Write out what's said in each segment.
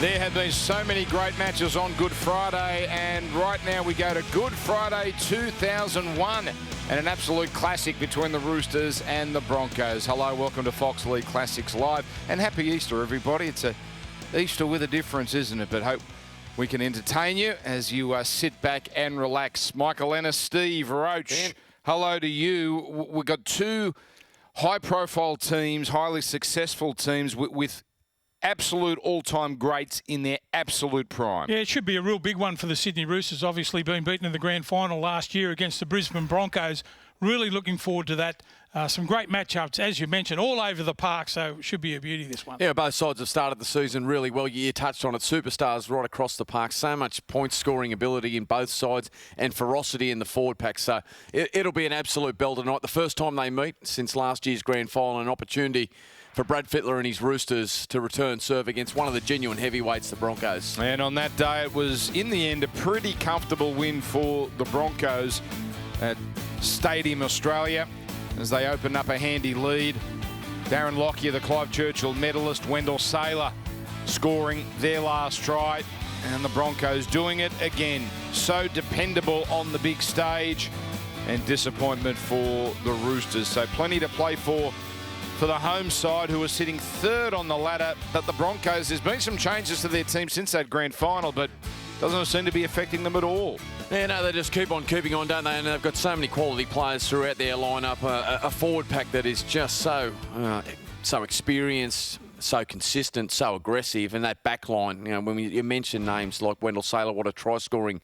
There have been so many great matches on Good Friday, and right now we go to Good Friday 2001 and an absolute classic between the Roosters and the Broncos. Hello, welcome to Fox League Classics Live, and happy Easter, everybody. It's a Easter with a difference, isn't it? But hope we can entertain you as you sit back and relax. Michael Ennis, Steve Roach, hello to you. We've got two high-profile teams, highly successful teams with absolute all-time greats in their absolute prime. Yeah, it should be a real big one for the Sydney Roosters, obviously being beaten in the grand final last year against the Brisbane Broncos. Really looking forward to that. Some great matchups, as you mentioned, all over the park, so it should be a beauty, this one. Yeah, both sides have started the season really well. You touched on it, superstars right across the park. So much point-scoring ability in both sides and ferocity in the forward pack. So it'll be an absolute bell tonight. The first time they meet since last year's grand final, an opportunity for Brad Fittler and his Roosters to return serve against one of the genuine heavyweights, the Broncos. And on that day, it was, in the end, a pretty comfortable win for the Broncos at Stadium Australia as they opened up a handy lead. Darren Lockyer, the Clive Churchill medalist, Wendell Saylor scoring their last try, and the Broncos doing it again. So dependable on the big stage, and disappointment for the Roosters. So plenty to play for the home side, who are sitting third on the ladder. But the Broncos, there's been some changes to their team since that grand final, but doesn't seem to be affecting them at all. Yeah, no, they just keep on keeping on, don't they? And they've got so many quality players throughout their lineup. A forward pack that is just so experienced, so consistent, so aggressive. And that back line, you know, when you mention names like Wendell Saylor, what a try-scoring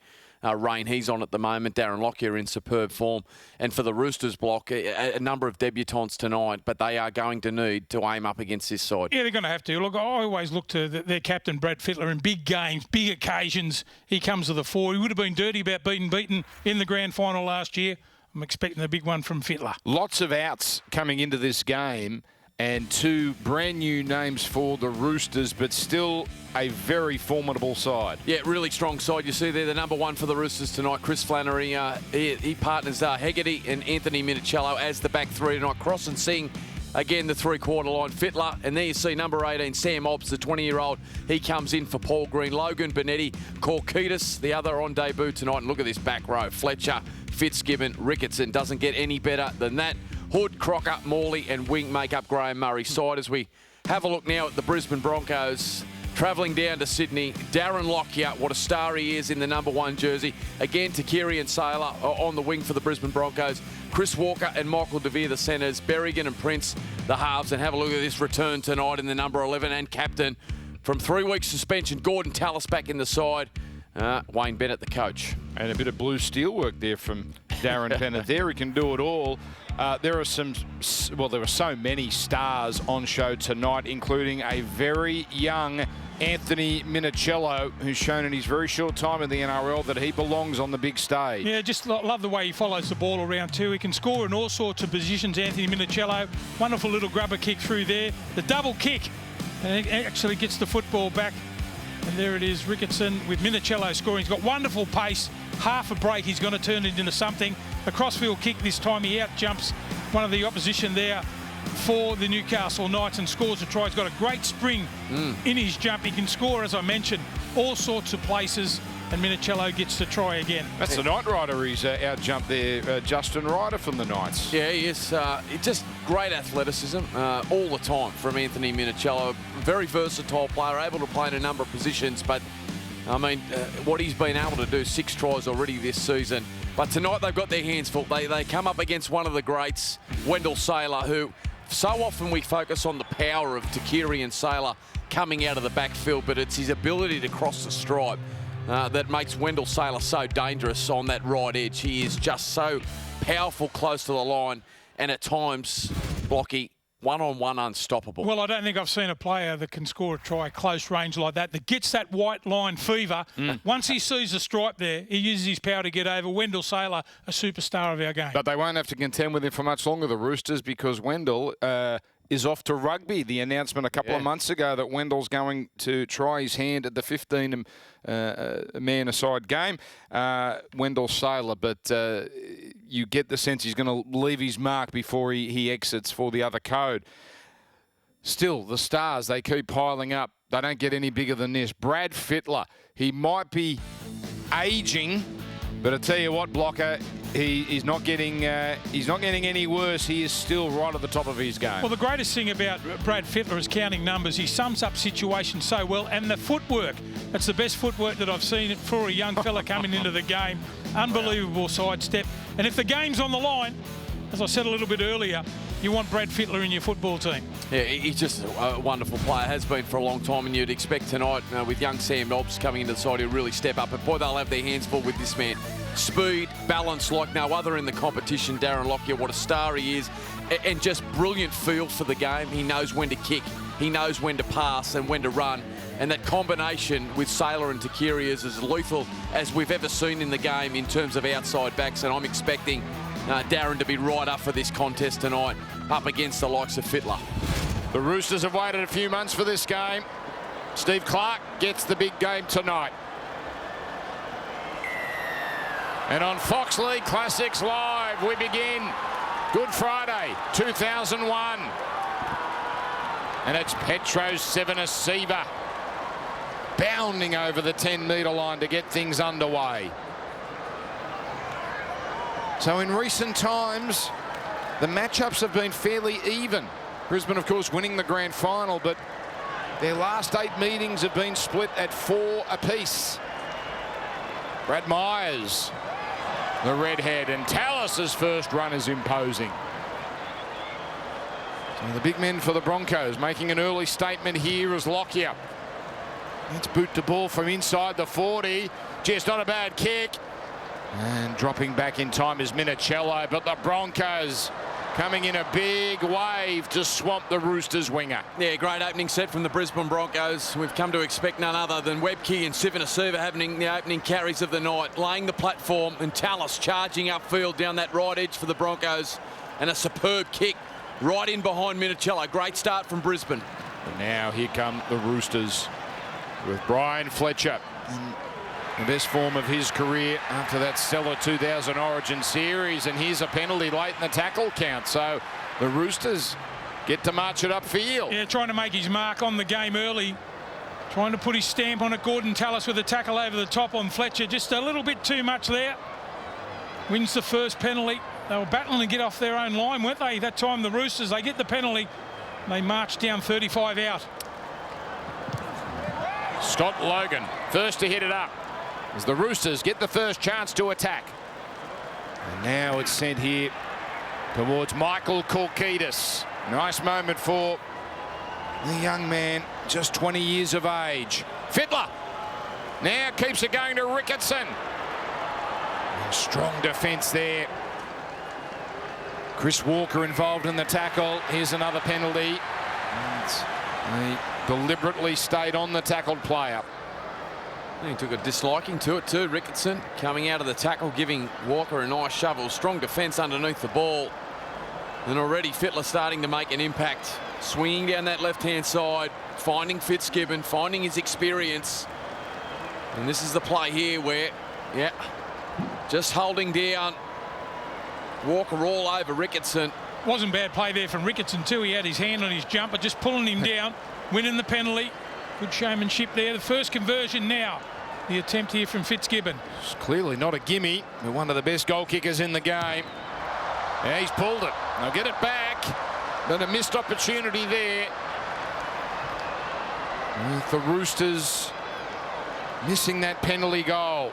reign he's on at the moment. Darren Lockyer in superb form. And for the Roosters block, a number of debutants tonight, but they are going to need to aim up against this side. Yeah, they're going to have to. Look, I always look to their captain, Brad Fittler, in big games, big occasions. He comes to the fore. He would have been dirty about being beaten in the grand final last year. I'm expecting a big one from Fittler. Lots of outs coming into this game, and two brand new names for the Roosters, but still a very formidable side. Yeah, really strong side. You see there, the number one for the Roosters tonight, Chris Flannery. He partners Hegarty and Anthony Minicello as the back three tonight. Cross and Singh, again, the three-quarter line. Fittler, and there you see number 18, Sam Obbs, the 20-year-old. He comes in for Paul Green. Logan Benetti, Korkitis, the other on debut tonight. And look at this back row. Fletcher, Fitzgibbon, Ricketson. Doesn't get any better than that. Hood, Crocker, Morley and Wing make up Graham Murray's side. As we have a look now at the Brisbane Broncos travelling down to Sydney. Darren Lockyer, what a star he is in the number one jersey. Again, Takiri and Saylor on the wing for the Brisbane Broncos. Chris Walker and Michael DeVere, the centres. Berrigan and Prince, the halves. And have a look at this return tonight in the number 11 and captain from 3 weeks suspension. Gordon Tallis back in the side. Wayne Bennett, the coach. And a bit of blue steel work there from Darren Bennett there. He can do it all. There are so many stars on show tonight, including a very young Anthony Minicello, who's shown in his very short time in the NRL that he belongs on the big stage. Yeah, just love the way he follows the ball around too. He can score in all sorts of positions, Anthony Minicello. Wonderful little grubber kick through there. The double kick, and he actually gets the football back. And there it is, Ricketson with Minicello scoring. He's got wonderful pace. Half a break, he's going to turn it into something. A crossfield kick this time. He out-jumps one of the opposition there for the Newcastle Knights and scores a try. He's got a great spring in his jump. He can score, as I mentioned, all sorts of places. And Minicello gets to try again. That's the Knight Rider he's out-jumped there, Justin Ryder from the Knights. Yeah, he is. Just great athleticism all the time from Anthony Minicello. Very versatile player, able to play in a number of positions. But, I mean, what he's been able to do, 6 tries already this season. But tonight they've got their hands full. They come up against one of the greats, Wendell Saylor, who so often we focus on the power of Takiri and Saylor coming out of the backfield, but it's his ability to cross the stripe that makes Wendell Saylor so dangerous on that right edge. He is just so powerful close to the line, and at times, Blocky, one-on-one unstoppable. Well, I don't think I've seen a player that can score a try close range like that gets that white line fever. Once he sees the stripe there, he uses his power to get over. Wendell Saylor, a superstar of our game. But they won't have to contend with him for much longer, the Roosters, because Wendell is off to rugby. The announcement a couple of months ago that Wendell's going to try his hand at the 15-man-a-side game. Wendell Saylor, but you get the sense he's going to leave his mark before he exits for the other code. Still, the stars, they keep piling up. They don't get any bigger than this. Brad Fittler, he might be aging, but I tell you what, Blocker, he's not getting any worse. He is still right at the top of his game. Well, the greatest thing about Brad Fittler is counting numbers. He sums up situations so well, and the footwork. That's the best footwork that I've seen for a young fella coming into the game. Unbelievable sidestep. And if the game's on the line, as I said a little bit earlier, you want Brad Fittler in your football team. Yeah, he's just a wonderful player, has been for a long time, and you'd expect tonight with young Sam Nobbs coming into the side, he'll really step up. And boy, they'll have their hands full with this man. Speed, balance like no other in the competition. Darren Lockyer, what a star he is, and just brilliant feel for the game. He knows when to kick, he knows when to pass and when to run. And that combination with Saylor and Takiri is as lethal as we've ever seen in the game in terms of outside backs, and I'm expecting Darren to be right up for this contest tonight, up against the likes of Fittler. The Roosters have waited a few months for this game. Steve Clark gets the big game tonight. And on Fox League Classics Live, we begin Good Friday 2001. And it's Petros Sevenasiva bounding over the 10-metre line to get things underway. So in recent times, the matchups have been fairly even. Brisbane, of course, winning the grand final, but their last 8 meetings have been split at 4 apiece. Brad Myers, the redhead, and Tallis's first run is imposing. So the big men for the Broncos making an early statement here as Lockyer. Let's boot the ball from inside the 40. Just not a bad kick. And dropping back in time is Minicello, but the Broncos coming in a big wave to swamp the Roosters winger. Yeah, great opening set from the Brisbane Broncos. We've come to expect none other than Webke and Sevenasiva having the opening carries of the night, laying the platform, and Tallis charging upfield down that right edge for the Broncos, and a superb kick right in behind Minicello. Great start from Brisbane. And now here come the Roosters with Brian Fletcher in the best form of his career after that stellar 2000 Origin series, and here's a penalty late in the tackle count, so the Roosters get to march it upfield. Yeah, trying to make his mark on the game early, trying to put his stamp on it. Gordon Tallis with a tackle over the top on Fletcher, just a little bit too much there. Wins the first penalty. They were battling to get off their own line, weren't they? That time the Roosters, they get the penalty, they march down 35 out. Scott Logan first to hit it up as the Roosters get the first chance to attack. And now it's sent here towards Michael Korkidis. Nice moment for the young man, just 20 years of age. Fittler now keeps it going to Ricketson. And strong defence there. Chris Walker involved in the tackle. Here's another penalty. And he deliberately stayed on the tackled player. He took a disliking to it too, Ricketson, coming out of the tackle, giving Walker a nice shovel. Strong defence underneath the ball. And already Fittler starting to make an impact. Swinging down that left-hand side, finding Fitzgibbon, finding his experience. And this is the play here where, yeah, just holding down Walker all over Ricketson. Wasn't bad play there from Ricketson too. He had his hand on his jumper, just pulling him down, winning the penalty. Good showmanship there. The first conversion now. The attempt here from Fitzgibbon. It's clearly not a gimme. But one of the best goal kickers in the game. Yeah, he's pulled it. They'll get it back. But a missed opportunity there. With the Roosters missing that penalty goal.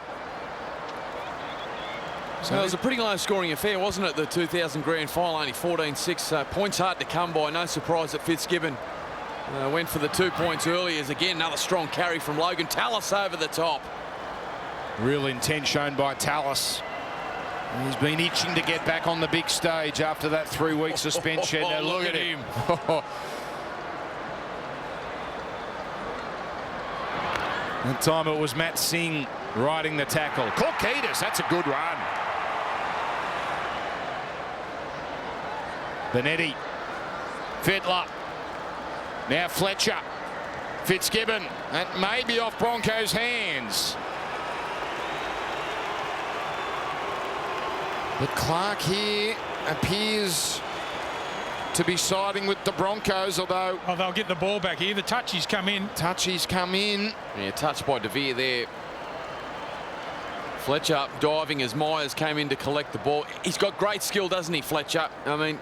So it was a pretty low scoring affair, wasn't it? The 2000 grand final, only 14-6. Points hard to come by. No surprise that Fitzgibbon went for the 2 points early. As again, another strong carry from Logan Tallis over the top. Real intent shown by Tallis. He's been itching to get back on the big stage after that 3-week suspension. Now look at him. That time it was Matt Singh riding the tackle. Korkidis, that's a good run. Benetti. Fittler. Now Fletcher. Fitzgibbon. That may be off Broncos' hands. But Clark here appears to be siding with the Broncos, although... Oh, they'll get the ball back here. The touchies come in. Touchies come in. Yeah, touched by De Vere there. Fletcher diving as Myers came in to collect the ball. He's got great skill, doesn't he, Fletcher? I mean,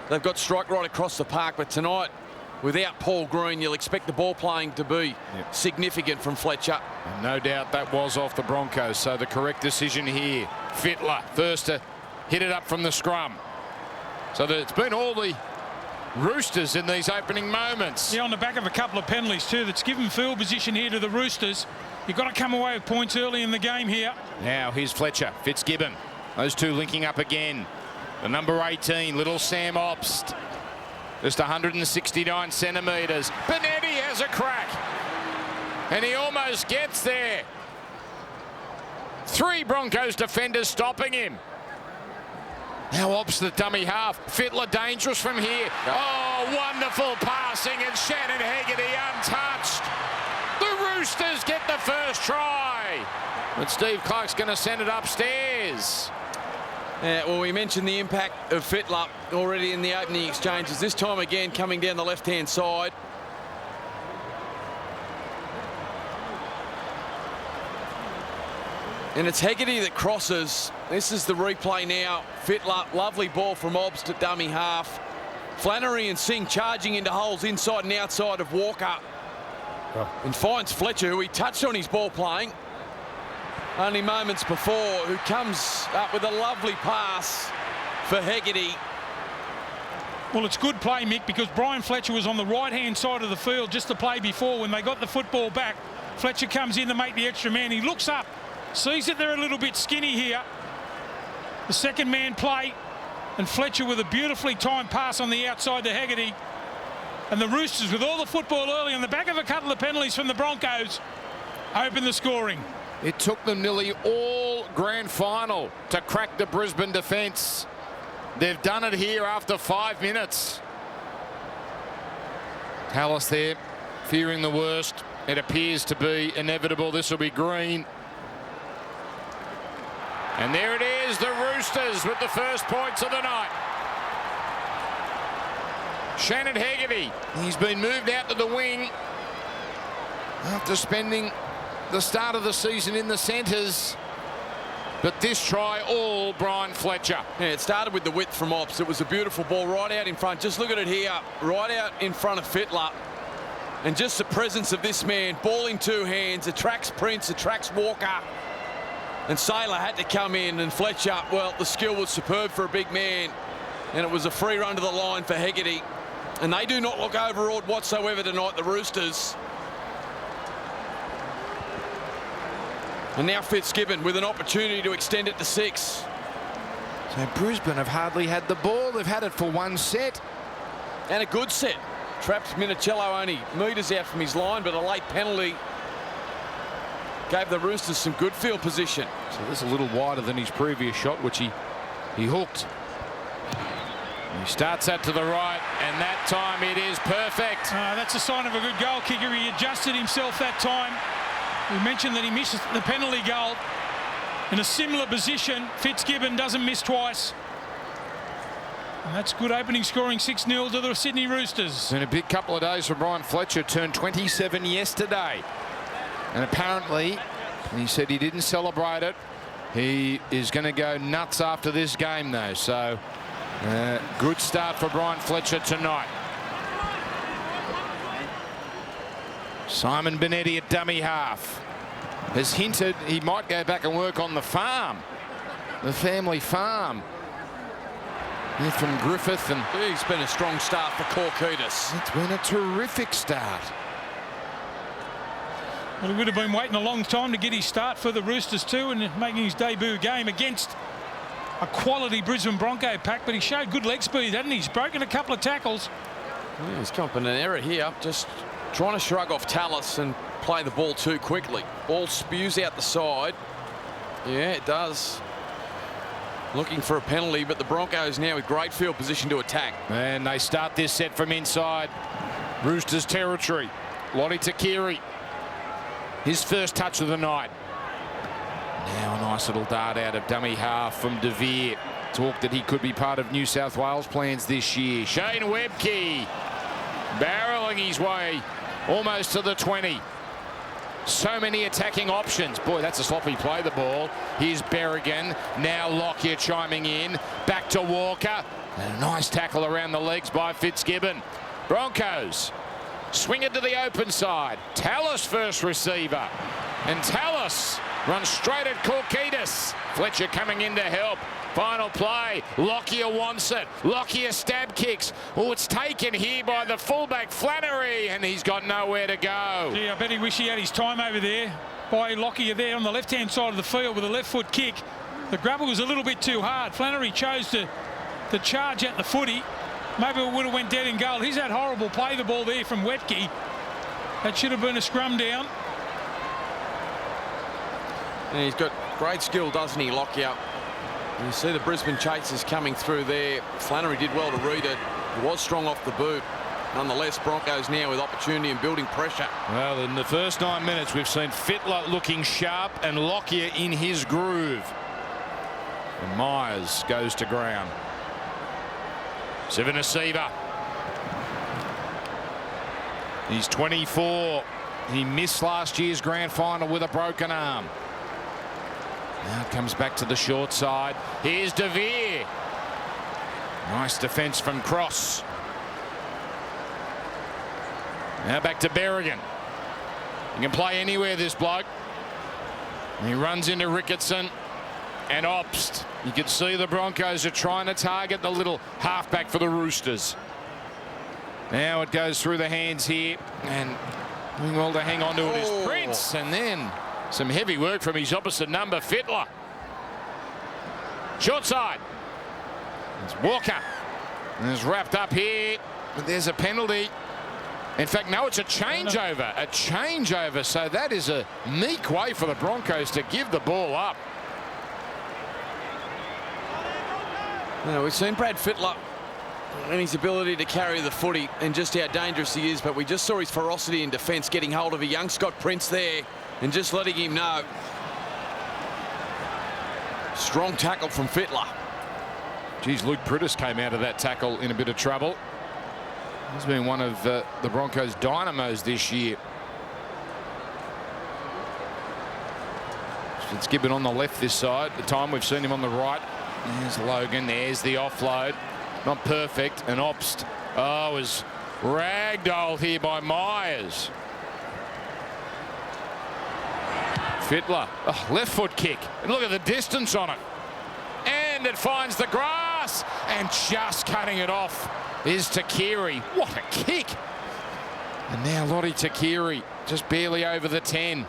they've got strike right across the park, but tonight, without Paul Green, you'll expect the ball playing to be significant from Fletcher. And no doubt that was off the Broncos, so the correct decision here. Fittler first to hit it up from the scrum. So that it's been all the Roosters in these opening moments. Yeah, on the back of a couple of penalties too. That's given field position here to the Roosters. You've got to come away with points early in the game here. Now here's Fletcher, Fitzgibbon. Those two linking up again. The number 18, little Sam Obst. Just 169 centimetres. Benetti has a crack. And he almost gets there. 3 Broncos defenders stopping him. Now Obst the dummy half. Fittler dangerous from here. Oh, wonderful passing, and Shannon Hegarty untouched. The Roosters get the first try. But Steve Clark's going to send it upstairs. Yeah, well, we mentioned the impact of Fittler already in the opening exchanges. This time again coming down the left-hand side. And it's Hegarty that crosses. This is the replay now. Fittler, lovely ball from Obst at dummy half. Flannery and Singh charging into holes inside and outside of Walker. And finds Fletcher, who he touched on his ball playing only moments before, who comes up with a lovely pass for Hegarty. Well, it's good play, Mick, because Brian Fletcher was on the right-hand side of the field just the play before. When they got the football back, Fletcher comes in to make the extra man. He looks up, sees that they're a little bit skinny here. The second man play, and Fletcher with a beautifully timed pass on the outside to Hegarty. And the Roosters, with all the football early on the back of a couple of penalties from the Broncos, open the scoring. It took them nearly all grand final to crack the Brisbane defence. They've done it here after 5 minutes. Tallis there, fearing the worst. It appears to be inevitable. This will be green. And there it is, the Roosters with the first points of the night. Shannon Hegarty, he's been moved out to the wing after spending the start of the season in the centres. But this try, all Brian Fletcher. Yeah, it started with the width from Obst. It was a beautiful ball right out in front. Just look at it here, right out in front of Fittler. And just the presence of this man, ball in 2 hands, attracts Prince, attracts Walker. And Saylor had to come in, and Fletcher, well, the skill was superb for a big man. And it was a free run to the line for Hegarty. And they do not look overawed whatsoever tonight, the Roosters. And now Fitzgibbon with an opportunity to extend it to 6. So Brisbane have hardly had the ball. They've had it for 1 set. And a good set. Trapped Minicello only metres out from his line, but a late penalty gave the Roosters some good field position. So this is a little wider than his previous shot, which he hooked. He starts that to the right, and that time it is perfect. That's a sign of a good goal kicker. He adjusted himself that time. We mentioned that he missed the penalty goal in a similar position. Fitzgibbon doesn't miss twice. And that's good opening scoring, 6-0 to the Sydney Roosters. It's been a big couple of days for Brian Fletcher. Turned 27 yesterday. And apparently, he said he didn't celebrate it. He is going to go nuts after this game, though. So, good start for Brian Fletcher tonight. Simon Benetti at dummy half has hinted he might go back and work on the farm, the family farm. Here from Griffith, and he's been a strong start for Korkitis. It's been a terrific start. Well, he would have been waiting a long time to get his start for the Roosters too, and making his debut game against a quality Brisbane Bronco pack, but he showed good leg speed, hadn't he? He's broken a couple of tackles. Yeah, he's come up in an error here, just trying to shrug off Tallis and play the ball too quickly. Ball spews out the side. Yeah, it does. Looking for a penalty, but the Broncos now with great field position to attack. And they start this set from inside Roosters territory. Lottie Takiri, his first touch of the night. Now a nice little dart out of dummy half from De Vere. talk that he could be part of New South Wales plans this year. Shane Webke barreling his way almost to the 20. So many attacking options. Boy, that's a sloppy play, the ball. Here's Berrigan. Now Lockyer chiming in. Back to Walker. And a nice tackle around the legs by Fitzgibbon. Broncos swing it to the open side. Tallis first receiver. And Tallis runs straight at Korkitis. Fletcher coming in to help. Final play. Lockyer wants it. Lockyer stab kicks. Oh, it's taken here by the fullback Flannery, and he's got nowhere to go. Gee, I bet he wish he had his time over there by Lockyer there on the left-hand side of the field with a left foot kick. The grubber was a little bit too hard. Flannery chose to charge at the footy. Maybe it would have went dead in goal. He's had horrible play the ball there from Wetke. That should have been a scrum down. And he's got great skill, doesn't he, Lockyer? You see the Brisbane chasers coming through there. Flannery did well to read it. He was strong off the boot. Nonetheless, Broncos now with opportunity and building pressure. Well, in the first 9 minutes, we've seen Fittler looking sharp and Lockyer in his groove. And Myers goes to ground. Sivanasiva. He's 24. He missed last year's grand final with a broken arm. Now it comes back to the short side. Here's De Vere. Nice defence from Cross. Now back to Berrigan. He can play anywhere, this bloke. And he runs into Ricketson and Obst. You can see the Broncos are trying to target the little halfback for the Roosters. Now it goes through the hands here, and doing well to hang on to it is Prince, and then some heavy work from his opposite number, Fittler. Short side. It's Walker. And it's wrapped up here, but there's a penalty. In fact, no, it's a changeover. A changeover. So that is a meek way for the Broncos to give the ball up. Now, we've seen Brad Fittler and his ability to carry the footy and just how dangerous he is, but we just saw his ferocity in defence, getting hold of a young Scott Prince there and just letting him know. Strong tackle from Fittler. Geez, Luke Prittis came out of that tackle in a bit of trouble. He's been one of the Broncos' dynamos this year. Fitzgibbon on the left this side. The time we've seen him on the right. There's Logan. There's the offload. Not perfect. And Obst. Oh, was ragdolled here by Myers. Fittler. Oh, left foot kick. And look at the distance on it. And it finds the grass. And just cutting it off is Takiri. What a kick. And now Lottie Takiri just barely over the 10.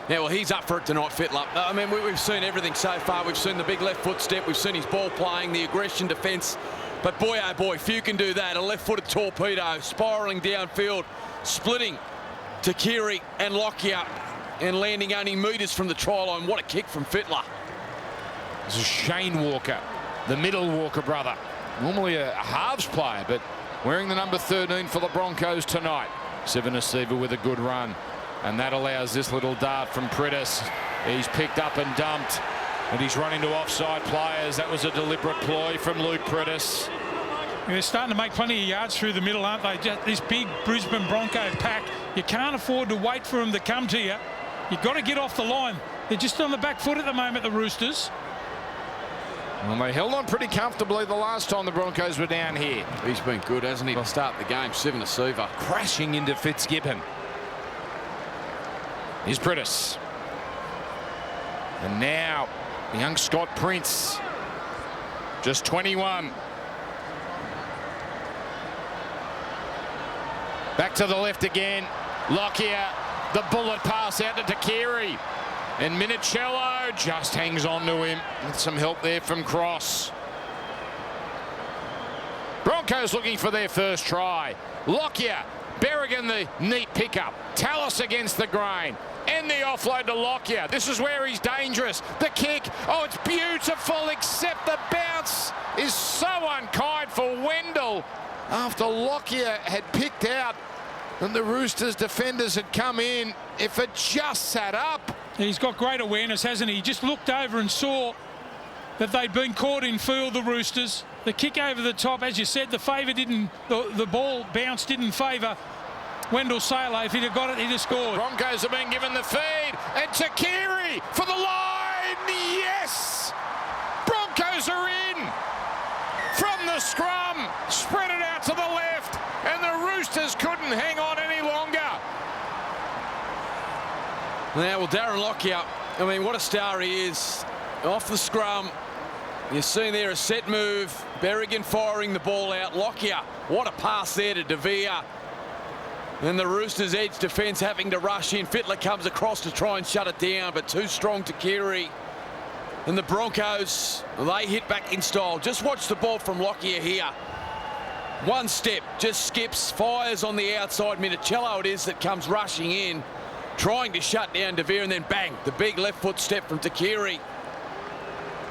Yeah, well, he's up for it tonight, Fittler. I mean, we've seen everything so far. We've seen the big left foot step. We've seen his ball playing, the aggression defence. But boy, oh boy, few can do that. A left-footed torpedo, spiralling downfield, splitting Takiri and Lockyer, and landing only metres from the try line. What a kick from Fittler. This is Shane Walker, the middle Walker brother. Normally a halves player, but wearing the number 13 for the Broncos tonight. Sivanasiva with a good run. And that allows this little dart from Prittis. He's picked up and dumped. And he's run into offside players. That was a deliberate ploy from Luke Prittis. They're starting to make plenty of yards through the middle, aren't they? Just this big Brisbane Bronco pack. You can't afford to wait for them to come to you. You've got to get off the line. They're just on the back foot at the moment, the Roosters. Well, they held on pretty comfortably the last time the Broncos were down here. He's been good, hasn't he, to start the game? Sivanasiva crashing into Fitzgibbon. Here's Prittis. And now young Scott Prince, just 21. Back to the left again. Lockyer, the bullet pass out to Takiri. And Minicello just hangs on to him with some help there from Cross. Broncos looking for their first try. Lockyer, Berrigan the neat pickup. Tallis against the grain. And the offload to Lockyer. This is where he's dangerous. The kick. Oh, it's beautiful, except the bounce is so unkind for Wendell after Lockyer had picked out and the Roosters defenders had come in. If it just sat up. He's got great awareness, hasn't he? He just looked over and saw that they'd been caught in field, the Roosters. The kick over the top, as you said, the ball bounce didn't favour Wendell Sailor. If he'd have got it, he'd have scored. Broncos have been given the feed, and Takiri for the line. Yes! Broncos are in from the scrum, spread it out to the left, and the Roosters couldn't hang on any longer. Now, well, Darren Lockyer, I mean, what a star he is. Off the scrum, you're seeing there a set move. Berrigan firing the ball out. Lockyer, what a pass there to De Vere. And the Roosters' edge defence having to rush in. Fittler comes across to try and shut it down, but too strong to Keary. And the Broncos, they hit back in style. Just watch the ball from Lockyer here. One step, just skips, fires on the outside. Minicello it is that comes rushing in, trying to shut down De Vere, and then bang, the big left foot step from Takiri.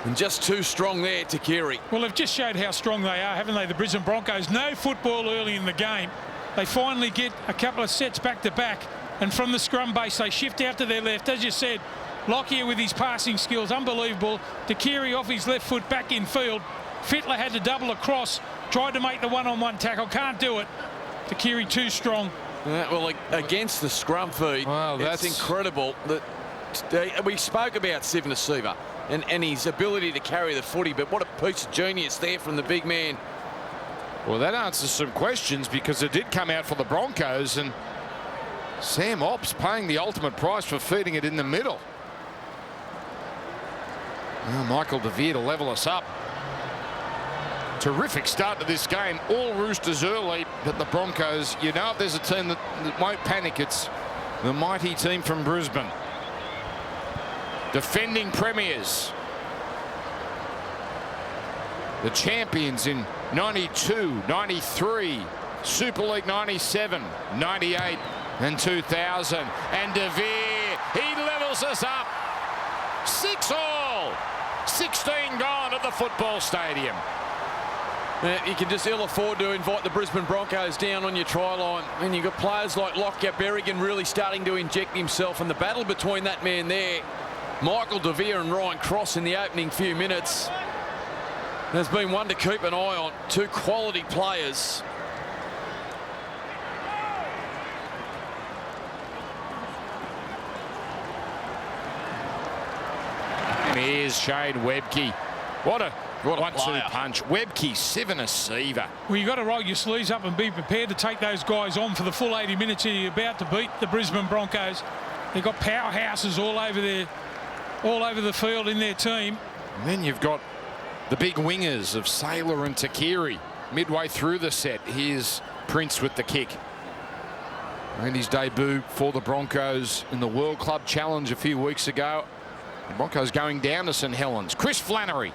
And just too strong there, Takiri. Well, they've just showed how strong they are, haven't they, the Brisbane Broncos? No football early in the game. They finally get a couple of sets back to back, and from the scrum base they shift out to their left. As you said, Lockyer with his passing skills, unbelievable. Takiri off his left foot back in field. Fittler had to double across, tried to make the one-on-one tackle, can't do it. Takiri too strong. Well, against the scrum feed, wow, that's incredible. We spoke about Sivnasiva and his ability to carry the footy, but what a piece of genius there from the big man. Well, that answers some questions, because it did come out for the Broncos, and Sam Ops paying the ultimate price for feeding it in the middle. Well, Michael De Vere to level us up. Terrific start to this game. All Roosters early, but the Broncos, you know, if there's a team that won't panic, it's the mighty team from Brisbane. Defending premiers. The champions in 92, 93, Super League 97, 98 and 2000. And De Vere, he levels us up. 6-all. 16 gone at the football stadium. You can just ill afford to invite the Brisbane Broncos down on your try line. And you've got players like Lockyer, Berrigan really starting to inject himself. And the battle between that man there, Michael De Vere and Ryan Cross in the opening few minutes, there's been one to keep an eye on. Two quality players. And here's Shane Webke. What a 1-2 player. punch. Webke, Sivnasiva. Well, you've got to roll your sleeves up and be prepared to take those guys on for the full 80 minutes here. You're about to beat the Brisbane Broncos. They've got powerhouses all over the field in their team. And then you've got the big wingers of Sailor and Takiri. Midway through the set, here's Prince with the kick. And his debut for the Broncos in the World Club Challenge a few weeks ago. The Broncos going down to St Helens. Chris Flannery,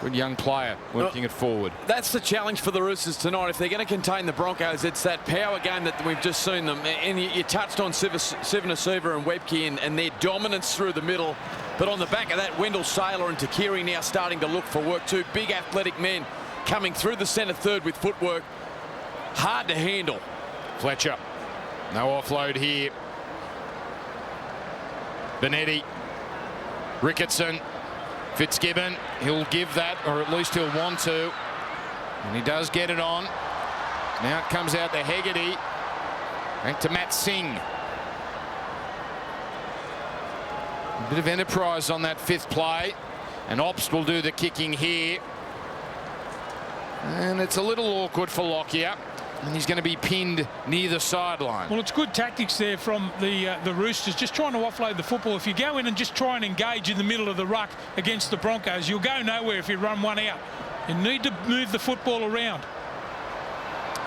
good young player, working it forward. That's the challenge for the Roosters tonight. If they're going to contain the Broncos, it's that power game that we've just seen them. And you touched on Sivnasiva and Webke and their dominance through the middle. But on the back of that, Wendell Sailor and Takiri now starting to look for work. Two big athletic men coming through the centre third with footwork. Hard to handle. Fletcher, no offload here. Benetti, Ricketson, Fitzgibbon, he'll give that, or at least he'll want to. And he does get it on. Now it comes out to Hegarty. Back to Matt Singh. A bit of enterprise on that fifth play. And Ops will do the kicking here. And it's a little awkward for Lockyer. And he's going to be pinned near the sideline. Well, it's good tactics there from the Roosters, just trying to offload the football. If you go in and just try and engage in the middle of the ruck against the Broncos, you'll go nowhere if you run one out. You need to move the football around.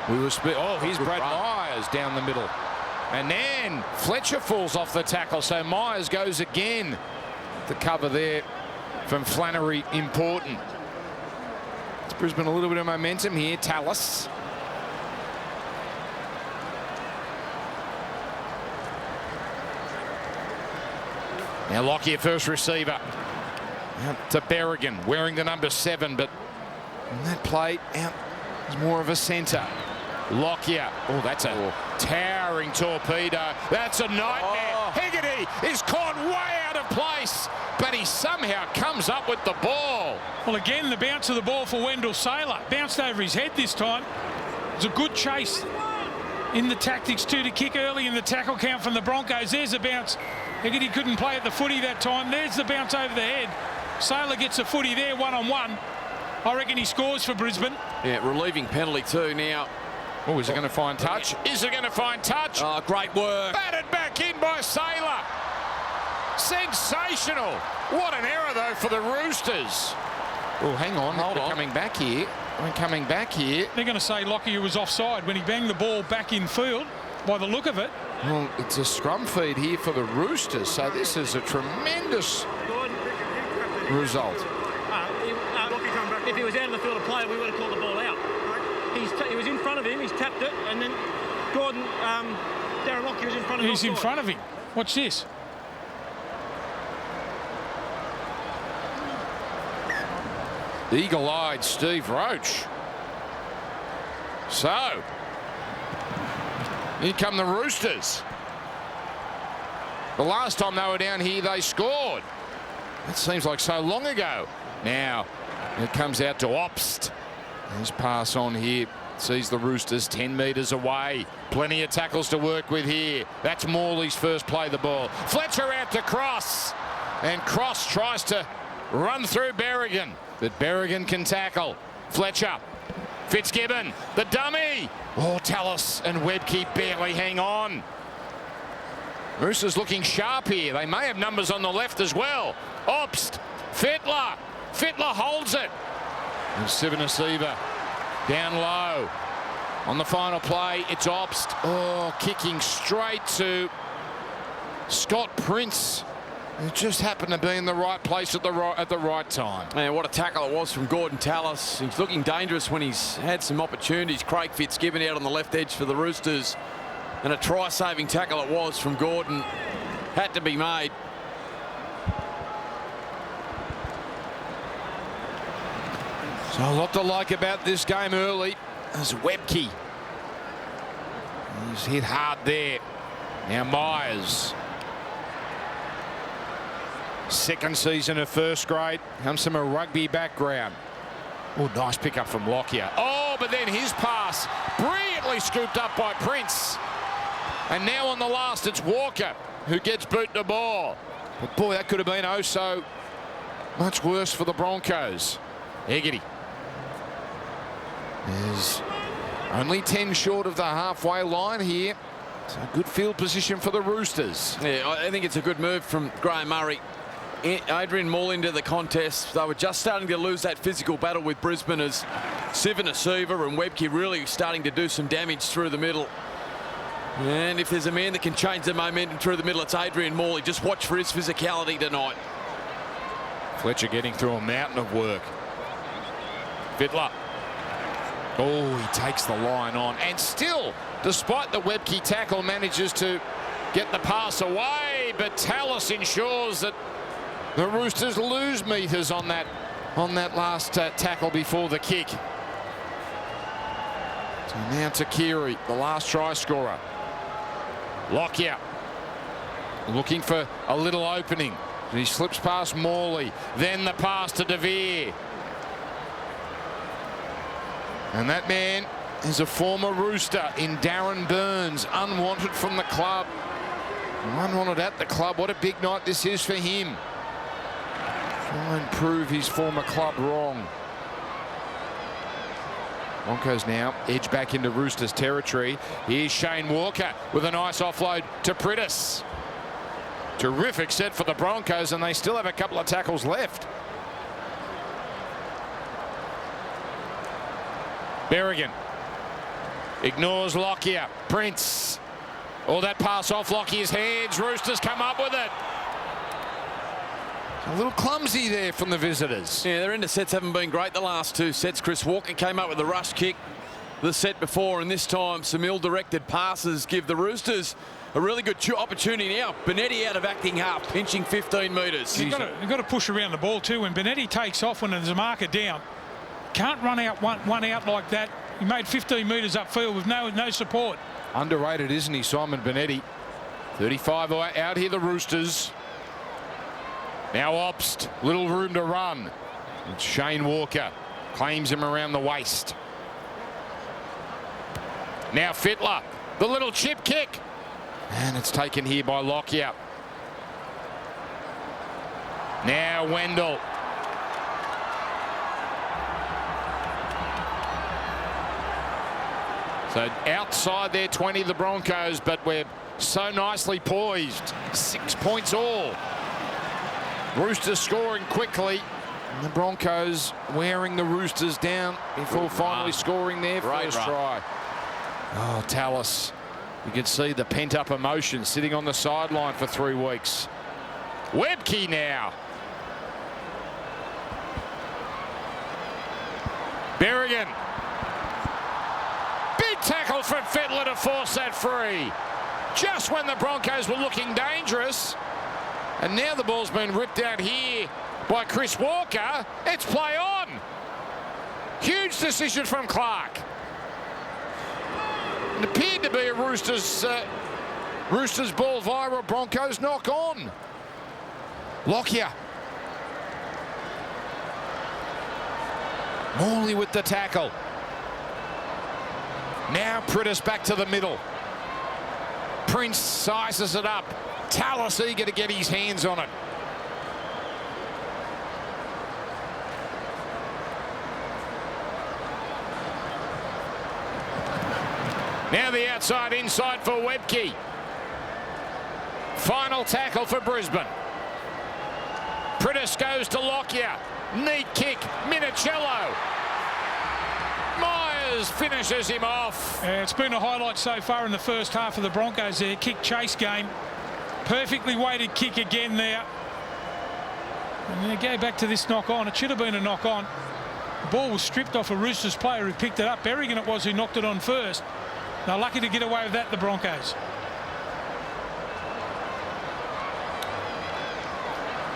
Here's Brad Myers down the middle. And then Fletcher falls off the tackle, so Myers goes again. The cover there from Flannery, important. It's Brisbane a little bit of momentum here. Tallis. Now Lockyer, first receiver. Out to Berrigan, wearing the number 7, but in that play, out is more of a centre. Lockyer. Oh, that's a Towering torpedo. That's a nightmare. Oh. Hegarty is caught way out of place, but he somehow comes up with the ball. Well, again, the bounce of the ball for Wendell Saylor. Bounced over his head this time. It was a good chase in the tactics too, to kick early in the tackle count from the Broncos. There's a bounce. Hegarty couldn't play at the footy that time. There's the bounce over the head. Saylor gets a footy there, one-on-one. I reckon he scores for Brisbane. Yeah, relieving penalty too now. Oh, is it going to find touch? Is it going to find touch? Oh, great work. Batted back in by Saylor. Sensational. What an error, though, for the Roosters. Oh, hang on. Hold on. Coming back here. I'm coming back here. They're going to say Lockyer was offside when he banged the ball back in field, by the look of it. Well, it's a scrum feed here for the Roosters, so this is a tremendous result. If he was out of the field of play, we would have called the ball out. He was in front of him, he's tapped it, and then Gordon, Darren Lockyer was in front of him. He's in front of him. Watch this. Eagle-eyed Steve Roach. So, here come the Roosters. The last time they were down here, they scored. That seems like so long ago. Now, it comes out to Obst. His pass on here sees the Roosters 10 metres away. Plenty of tackles to work with here. That's Morley's first play the ball. Fletcher out to Cross. And Cross tries to run through Berrigan. But Berrigan can tackle. Fletcher. Fitzgibbon. The dummy. Oh, Tallis and Webke barely hang on. Roosters looking sharp here. They may have numbers on the left as well. Obst. Fittler. Fittler holds it. And Sivanasiva down low. On the final play, it's Obst. Oh, kicking straight to Scott Prince. It just happened to be in the right place at the right time. Man, what a tackle it was from Gordon Tallis. He's looking dangerous when he's had some opportunities. Craig Fitzgibbon out on the left edge for the Roosters. And a try-saving tackle it was from Gordon. Had to be made. So a lot to like about this game early. There's Webke. He's hit hard there. Now Myers. Second season of first grade. Comes from a rugby background. Oh, nice pickup from Lockyer. Oh, but then his pass brilliantly scooped up by Prince. And now on the last, it's Walker who gets boot the ball. But boy, that could have been oh so much worse for the Broncos. Hegarty is only 10 short of the halfway line here. So a good field position for the Roosters. Yeah, I think it's a good move from Graham Murray. Adrian Maul into the contest. They were just starting to lose that physical battle with Brisbane as Sivanasiva and Webke really starting to do some damage through the middle. And if there's a man that can change the momentum through the middle, it's Adrian Morley. Just watch for his physicality tonight. Fletcher getting through a mountain of work. Fittler. Oh, he takes the line on. And still, despite the Webke tackle, manages to get the pass away. But Tallis ensures that the Roosters lose metres on that last tackle before the kick. So now to Keary, the last try scorer. Lockyer looking for a little opening. He slips past Morley. Then the pass to DeVere. And that man is a former Rooster in Darren Burns, unwanted from the club. Unwanted at the club. What a big night this is for him. Try and prove his former club wrong. Broncos now edge back into Roosters territory. Here's Shane Walker with a nice offload to Priddis. Terrific set for the Broncos, and they still have a couple of tackles left. Berrigan ignores Lockyer. Prince. Oh, that pass off Lockyer's hands. Roosters come up with it. A little clumsy there from the visitors. Yeah, their intercepts haven't been great the last two sets. Chris Walker came up with a rush kick the set before, and this time some ill-directed passes give the Roosters a really good opportunity now. Benetti out of acting half, pinching 15 metres. You've got to push around the ball too. When Benetti takes off when there's a marker down, can't run out one out like that. He made 15 metres upfield with no support. Underrated, isn't he, Simon Benetti? 35 out here, the Roosters. Now Obst, little room to run. It's Shane Walker claims him around the waist. Now Fittler, the little chip kick. And it's taken here by Lockyer. Now Wendell. So outside their 20, the Broncos, but we're so nicely poised. 6 points all. Roosters scoring quickly. And the Broncos wearing the Roosters down before finally scoring their first try. Oh, Tallis. You can see the pent-up emotion sitting on the sideline for 3 weeks. Webke now. Berrigan. Big tackle from Fittler to force that free. Just when the Broncos were looking dangerous. And now the ball's been ripped out here by Chris Walker. It's play on. Huge decision from Clark. It appeared to be a Roosters ball via a Broncos knock on. Lockyer. Morley with the tackle. Now Priddis back to the middle. Prince sizes it up. Tallis eager to get his hands on it. Now the outside inside for Webke. Final tackle for Brisbane. Priddis goes to Lockyer. Neat kick. Minicello. Myers finishes him off. It's been a highlight so far in the first half of the Broncos there. Kick chase game. Perfectly weighted kick again there. And they go back to this knock on. It should have been a knock on. The ball was stripped off a Roosters player who picked it up. Berrigan it was who knocked it on first. They're lucky to get away with that, the Broncos.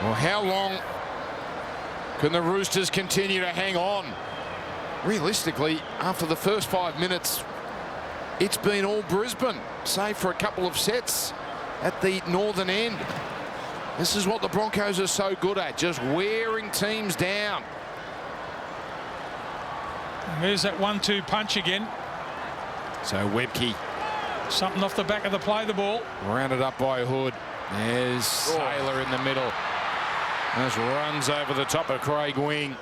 Well, how long can the Roosters continue to hang on? Realistically, after the first 5 minutes, it's been all Brisbane, save for a couple of sets at the northern end. This is what the Broncos are so good at, just wearing teams down. And there's that 1-2 punch again. So Webke. Something off the back of the play, the ball. Rounded up by Hood. There's Saylor in the middle. Just runs over the top of Craig Wing.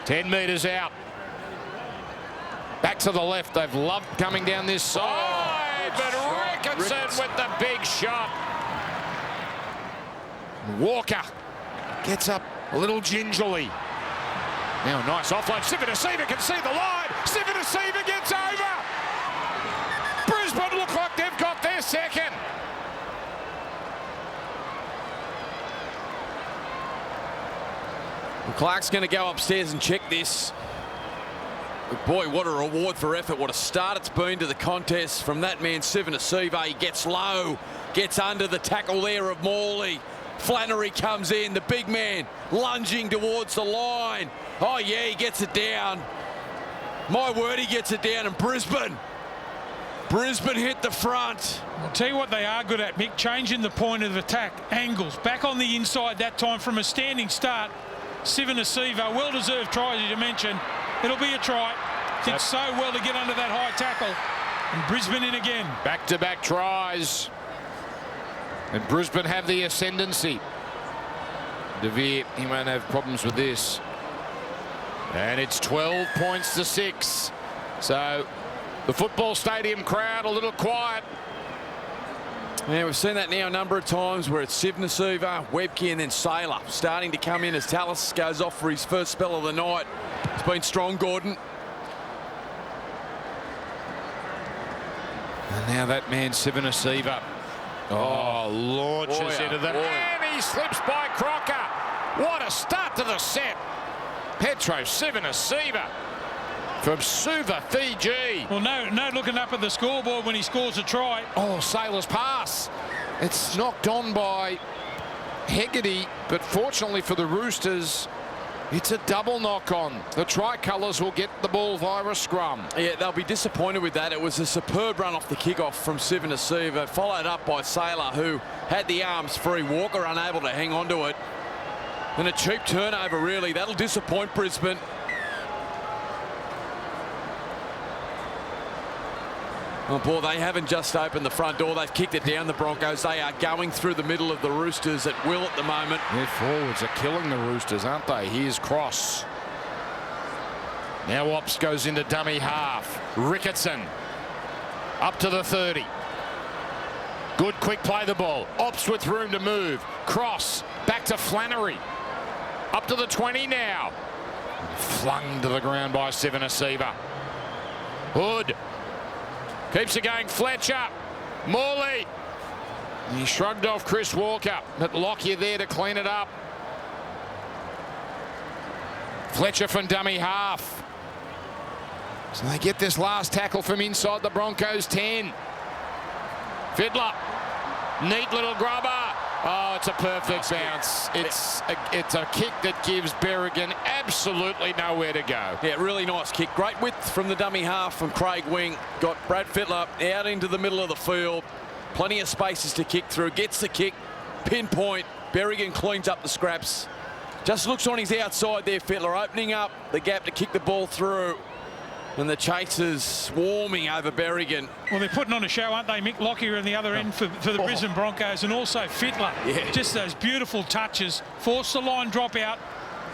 10 metres out. Back to the left. They've loved coming down this side. But Ricketson with the big shot. Walker gets up a little gingerly. Now a nice offload. Sivanasiva can see the line. Sivanasiva gets over. Brisbane look like they've got their second. Well, Clark's going to go upstairs and check this. But boy, what a reward for effort. What a start it's been to the contest from that man, Sivanasiva. He gets low, gets under the tackle there of Morley. Flannery comes in, the big man lunging towards the line. Oh yeah, he gets it down. My word, he gets it down. And Brisbane hit the front. I'll tell you what they are good at, Mick, changing the point of attack, angles. Back on the inside that time from a standing start. Sivanasiva, well-deserved try, as you mentioned. It'll be a try. Did so well to get under that high tackle. And Brisbane in again. Back-to-back tries. And Brisbane have the ascendancy. De Vere, he won't have problems with this. And it's 12 points to 6. So the football stadium crowd a little quiet. Yeah, we've seen that now a number of times where it's Sivanasiva, Webke and then Saylor starting to come in as Tallis goes off for his first spell of the night. It's been strong, Gordon. And now that man, Sivanasiva. Oh, launches into them. And he slips by Crocker. What a start to the set. Petro Sivanasiva from Suva, Fiji. Well, no looking up at the scoreboard when he scores a try. Oh, Saylor's pass. It's knocked on by Hegarty, but fortunately for the Roosters, It's a double knock on. The tricolours will get the ball via a scrum. Yeah, they'll be disappointed with that. It was a superb run off the kickoff from Sydney Roosters, followed up by Sailor, who had the arms free. Walker unable to hang on to it. And a cheap turnover, really. That'll disappoint Brisbane. Oh, boy, they haven't just opened the front door. They've kicked it down, the Broncos. They are going through the middle of the Roosters at will at the moment. Their forwards are killing the Roosters, aren't they? Here's Cross. Now Ops goes into dummy half. Ricketson up to the 30. Good quick play the ball. Ops with room to move. Cross back to Flannery. Up to the 20 now. Flung to the ground by Sivanasiva. Hood. Keeps it going. Fletcher. Morley. He shrugged off Chris Walker, but Lockyer there to clean it up. Fletcher from dummy half. So they get this last tackle from inside the Broncos 10. Fiddler. Neat little grubber. Oh, it's a perfect bounce. It's a kick that gives Berrigan absolutely nowhere to go. Yeah, really nice kick. Great width from the dummy half from Craig Wing. Got Brad Fittler out into the middle of the field. Plenty of spaces to kick through. Gets the kick. Pinpoint. Berrigan cleans up the scraps. Just looks on his outside there, Fittler, opening up the gap to kick the ball through. And the chasers swarming over Berrigan. Well, they're putting on a show, aren't they? Mick Lockyer on the other end for the Brisbane Broncos, and also Fittler. Yeah. Just those beautiful touches. Force the line drop out.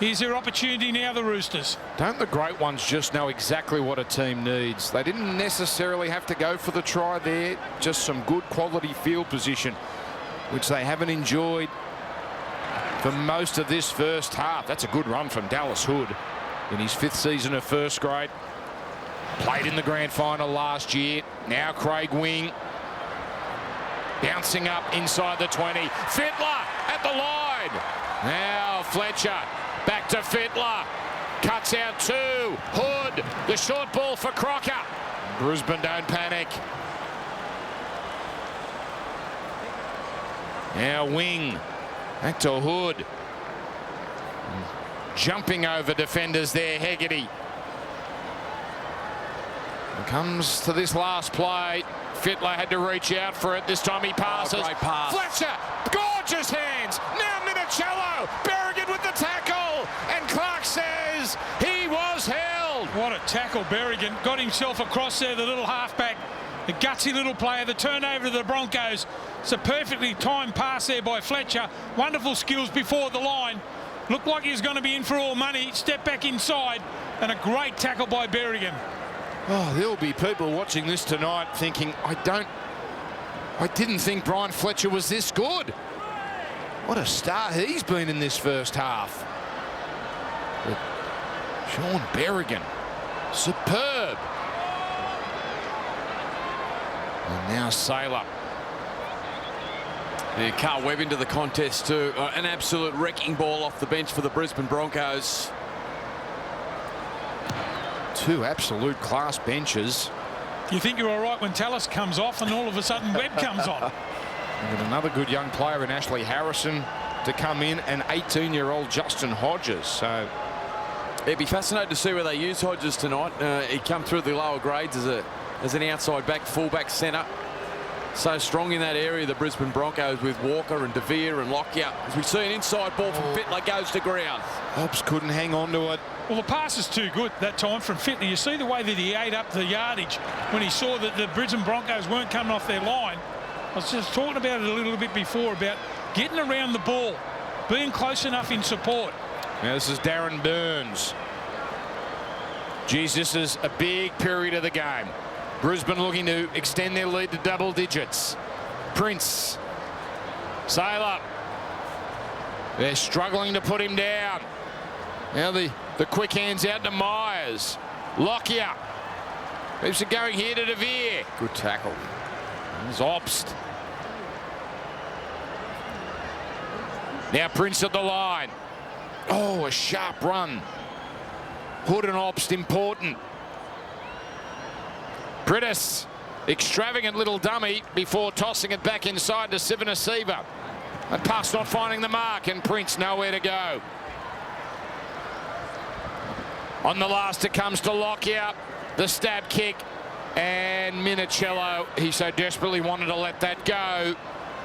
Here's their opportunity now, the Roosters. Don't the great ones just know exactly what a team needs? They didn't necessarily have to go for the try there. Just some good quality field position, which they haven't enjoyed for most of this first half. That's a good run from Dallas Hood in his 5th season of first grade. Played in the grand final last year. Now Craig Wing bouncing up inside the 20. Fittler at the line. Now Fletcher back to Fittler. Cuts out 2. Hood. The short ball for Crocker. Brisbane don't panic. Now Wing back to Hood. Jumping over defenders there, Hegarty. Comes to this last play. Fittler had to reach out for it. This time he passes. Oh, great pass. Fletcher, gorgeous hands. Now Minicello. Berrigan with the tackle. And Clark says he was held. What a tackle, Berrigan. Got himself across there, the little halfback. The gutsy little player. The turnover to the Broncos. It's a perfectly timed pass there by Fletcher. Wonderful skills before the line. Looked like he was going to be in for all money. Step back inside. And a great tackle by Berrigan. Oh, there'll be people watching this tonight thinking, I didn't think Brian Fletcher was this good. What a star he's been in this first half. But Sean Berrigan, superb. And now Sailor. Yeah, Carl Webb into the contest too. An absolute wrecking ball off the bench for the Brisbane Broncos. 2 absolute class benches. You think you're all right when Tallis comes off and all of a sudden Webb comes on. And another good young player in Ashley Harrison to come in, and 18-year-old Justin Hodges. So it'd be fascinating to see where they use Hodges tonight. He come through the lower grades as an outside back, fullback centre. So strong in that area, the Brisbane Broncos, with Walker and DeVere and Lockyer. As we see an inside ball from Fittler goes to ground. Ops couldn't hang on to it. Well, the pass is too good that time from Fittler. You see the way that he ate up the yardage when he saw that the Brisbane Broncos weren't coming off their line. I was just talking about it a little bit before, about getting around the ball, being close enough in support. Now this is Darren Burns. Geez, this is a big period of the game. Brisbane looking to extend their lead to double digits. Prince. Sailor. They're struggling to put him down. Now the quick hands out to Myers. Lockyer. Keeps it going here to DeVere. Good tackle. There's Obst. Now Prince at the line. Oh, a sharp run. Hood and Obst important. Prittis, extravagant little dummy before tossing it back inside to Sivanasiva. A pass not finding the mark, and Prince nowhere to go. On the last, it comes to Lockyer. The stab kick. And Minicello, he so desperately wanted to let that go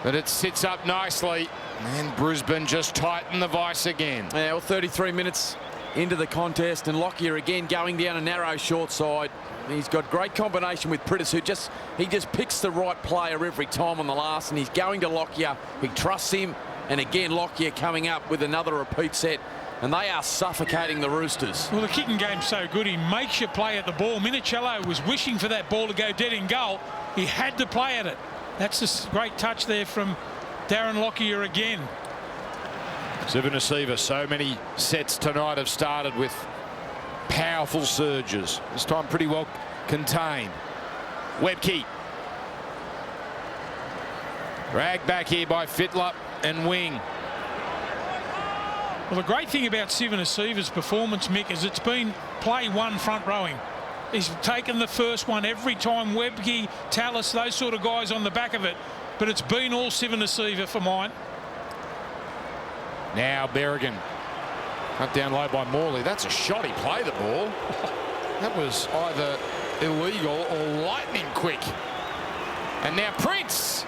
that it sits up nicely. And Brisbane just tighten the vice again. Yeah, well, 33 minutes into the contest, and Lockyer again going down a narrow short side. He's got great combination with Prittis, he just picks the right player every time on the last, and he's going to Lockyer. He trusts him, and again Lockyer coming up with another repeat set, and they are suffocating the Roosters. Well, the kicking game's so good, he makes you play at the ball. Minicello was wishing for that ball to go dead in goal. He had to play at it. That's a great touch there from Darren Lockyer again. Sivanasiva, so many sets tonight have started with powerful surges. This time pretty well contained. Webke. Dragged back here by Fittler and Wing. Well, the great thing about Sivanasiva's performance, Mick, is it's been play one front rowing. He's taken the first one every time. Webke, Tallis, those sort of guys on the back of it. But it's been all Sivanasiva for mine. Now Berrigan. Cut down low by Morley. That's a shoddy play, the ball. That was either illegal or lightning quick. And now Prince.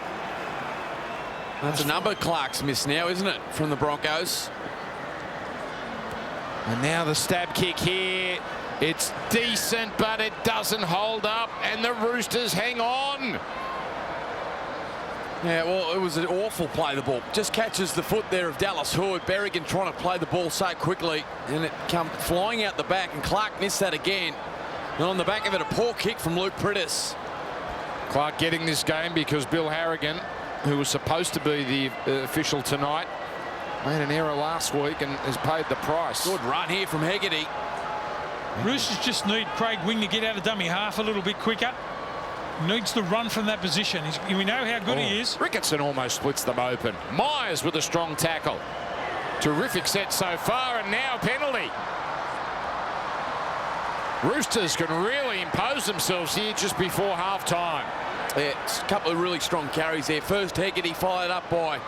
That's a number Clark's missed now, isn't it, from the Broncos? And now the stab kick here. It's decent, but it doesn't hold up, and the Roosters hang on. Yeah, well, it was an awful play, the ball. Just catches the foot there of Dallas Hood. Berrigan trying to play the ball so quickly, and it come flying out the back, and Clark missed that again. And on the back of it, a poor kick from Luke Prittis. Clark getting this game because Bill Harrigan, who was supposed to be the official tonight, made an error last week and has paid the price. Good run here from Hegarty. Roosters just need Craig Wing to get out of dummy half a little bit quicker. Needs to run from that position. We know how good he is. Ricketson almost splits them open. Myers with a strong tackle. Terrific set so far, and now penalty. Roosters can really impose themselves here just before half-time. Yeah, it's a couple of really strong carries there. First Hegarty followed up by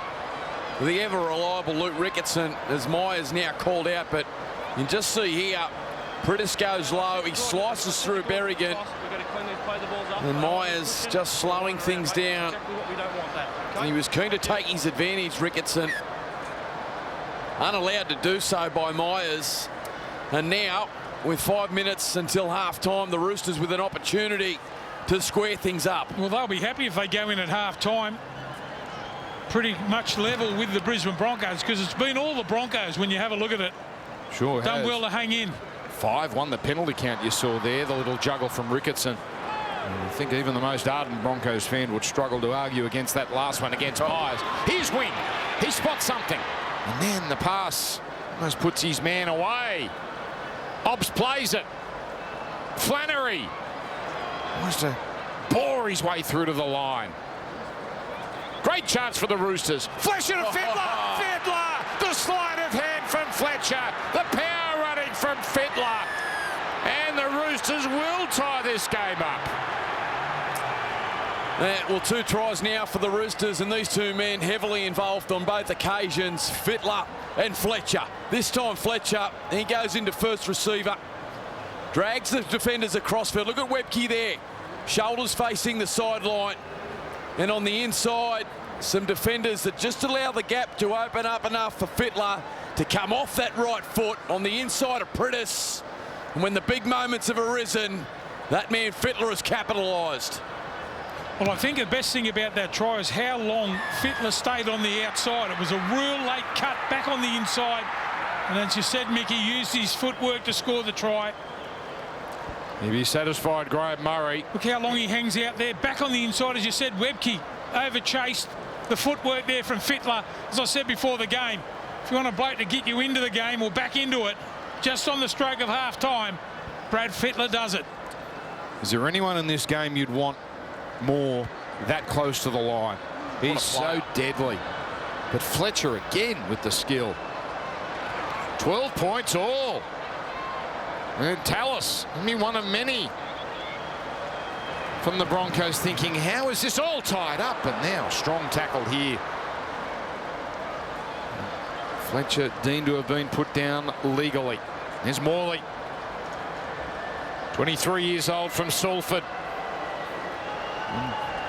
the ever-reliable Luke Ricketson as Myers now called out, but you can just see here, Prittis goes low, he slices through Berrigan, and Myers just slowing things down. And he was keen to take his advantage, Ricketson. Unallowed to do so by Myers. And now, with 5 minutes until half-time, the Roosters with an opportunity to square things up. Well, they'll be happy if they go in at half-time. Pretty much level with the Brisbane Broncos, because it's been all the Broncos when you have a look at it. Sure Done has. well to hang in. 5-1 the penalty count you saw there, the little juggle from Ricketson. And I think even the most ardent Broncos fan would struggle to argue against that last one against Myers. Here's Wing. He spots something. And then the pass almost puts his man away. Obbs plays it. Flannery wants to bore his way through to the line. Great chance for the Roosters. Fletcher to Fittler. Fittler. The sleight of hand from Fletcher. The power running from Fittler. And the Roosters will tie this game up. Well, 2 tries now for the Roosters, and these two men heavily involved on both occasions, Fittler and Fletcher. This time Fletcher, he goes into first receiver, drags the defenders across field. Look at Webke there, shoulders facing the sideline, and on the inside, some defenders that just allow the gap to open up enough for Fittler to come off that right foot on the inside of Prittis. And when the big moments have arisen, that man Fittler has capitalised. Well, I think the best thing about that try is how long Fittler stayed on the outside. It was a real late cut back on the inside. And as you said, Mickey used his footwork to score the try. He'll be satisfied, Graham Murray. Look how long he hangs out there. Back on the inside, as you said, Webke over-chased. The footwork there from Fittler, as I said before the game. If you want a bloke to get you into the game or back into it, just on the stroke of half-time, Brad Fittler does it. Is there anyone in this game you'd want more that close to the line? He's so deadly. But Fletcher again with the skill. 12 points all. And Tallis, I mean, one of many from the Broncos, thinking, how is this all tied up? And now strong tackle here. Fletcher deemed to have been put down legally. There's Morley. 23 years old from Salford.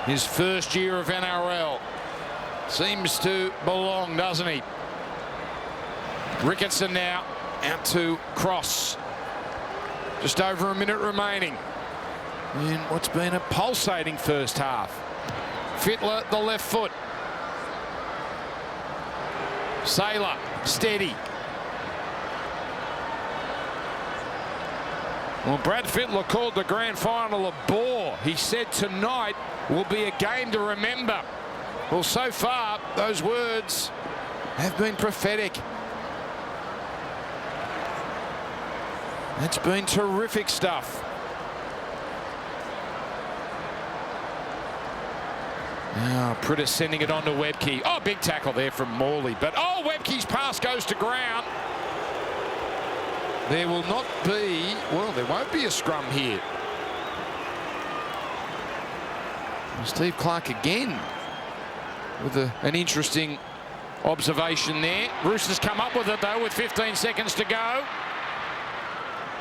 His first year of NRL. Seems to belong, doesn't he? Ricketson now out to Cross. Just over a minute remaining in what's been a pulsating first half. Fittler, the left foot. Saylor, steady. Well, Brad Fittler called the grand final a bore. He said tonight will be a game to remember. Well, so far, those words have been prophetic. It's been terrific stuff. Now, Pritter sending it on to Webke. Oh, big tackle there from Morley. But, oh, Webke's pass goes to ground. There will not be, well, there won't be a scrum here. Steve Clark again with an interesting observation there. Roosters come up with it, though, with 15 seconds to go.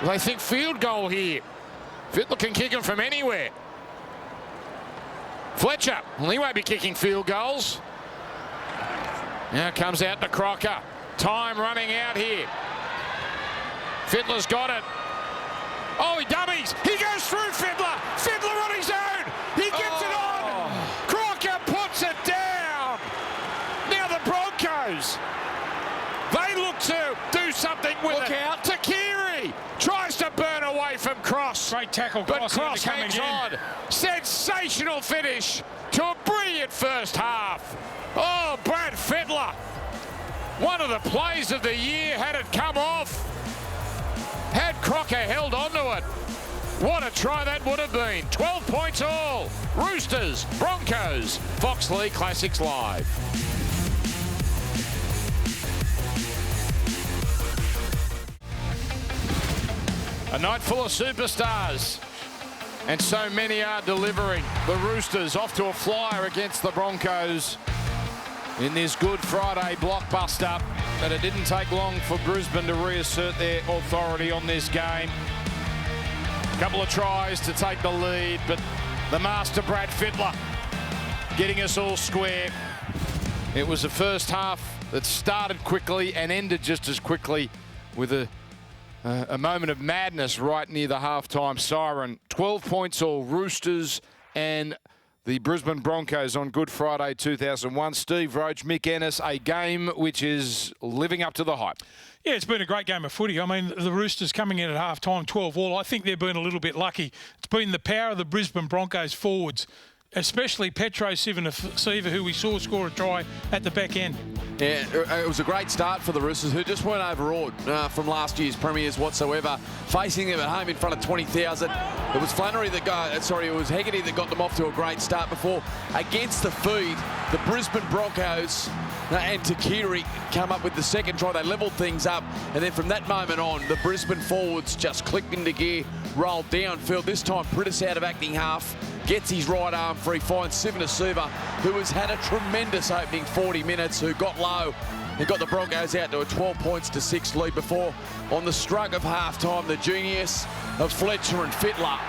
They think field goal here. Fittler can kick him from anywhere. Fletcher, well, he won't be kicking field goals. Now comes out to Crocker. Time running out here. Fittler's got it. Oh, he dummies. He goes through Fittler. Fittler on his own. He gets it on. Crocker puts it down. Now the Broncos. They look to do something with it. Look out. Takiri tries to burn away from Cross. Great tackle. But Cross hangs on. Sensational finish to a brilliant first half. Oh, Brad Fittler. One of the plays of the year. Had it come off. Had Crocker held on to it. What a try that would have been. 12 points all. Roosters, Broncos, Fox League Classics Live. A night full of superstars. And so many are delivering. The Roosters off to a flyer against the Broncos in this Good Friday blockbuster. But it didn't take long for Brisbane to reassert their authority on this game. A couple of tries to take the lead, but the master Brad Fittler getting us all square. It was a first half that started quickly and ended just as quickly with a moment of madness right near the halftime siren. 12 points all, Roosters and the Brisbane Broncos on Good Friday 2001. Steve Roach, Mick Ennis, a game which is living up to the hype. Yeah, it's been a great game of footy. I mean, the Roosters coming in at half-time, 12 all. I think they've been a little bit lucky. It's been the power of the Brisbane Broncos forwards, especially Petro Siva, who we saw score a try at the back end. Yeah, it was a great start for the Roosters, who just weren't overawed from last year's premiers whatsoever. Facing them at home in front of 20,000. It was it was Hegarty that got them off to a great start before. Against the feed, the Brisbane Broncos and Takiri come up with the second try. They levelled things up, and then from that moment on, the Brisbane forwards just clicked into gear, rolled downfield. This time, Pritis out of acting half, gets his right arm free, finds Sydney Roosters, who has had a tremendous opening 40 minutes, who got low and got the Broncos out to a 12-6 lead before, on the shrug of halftime, the genius of Fletcher and Fittler.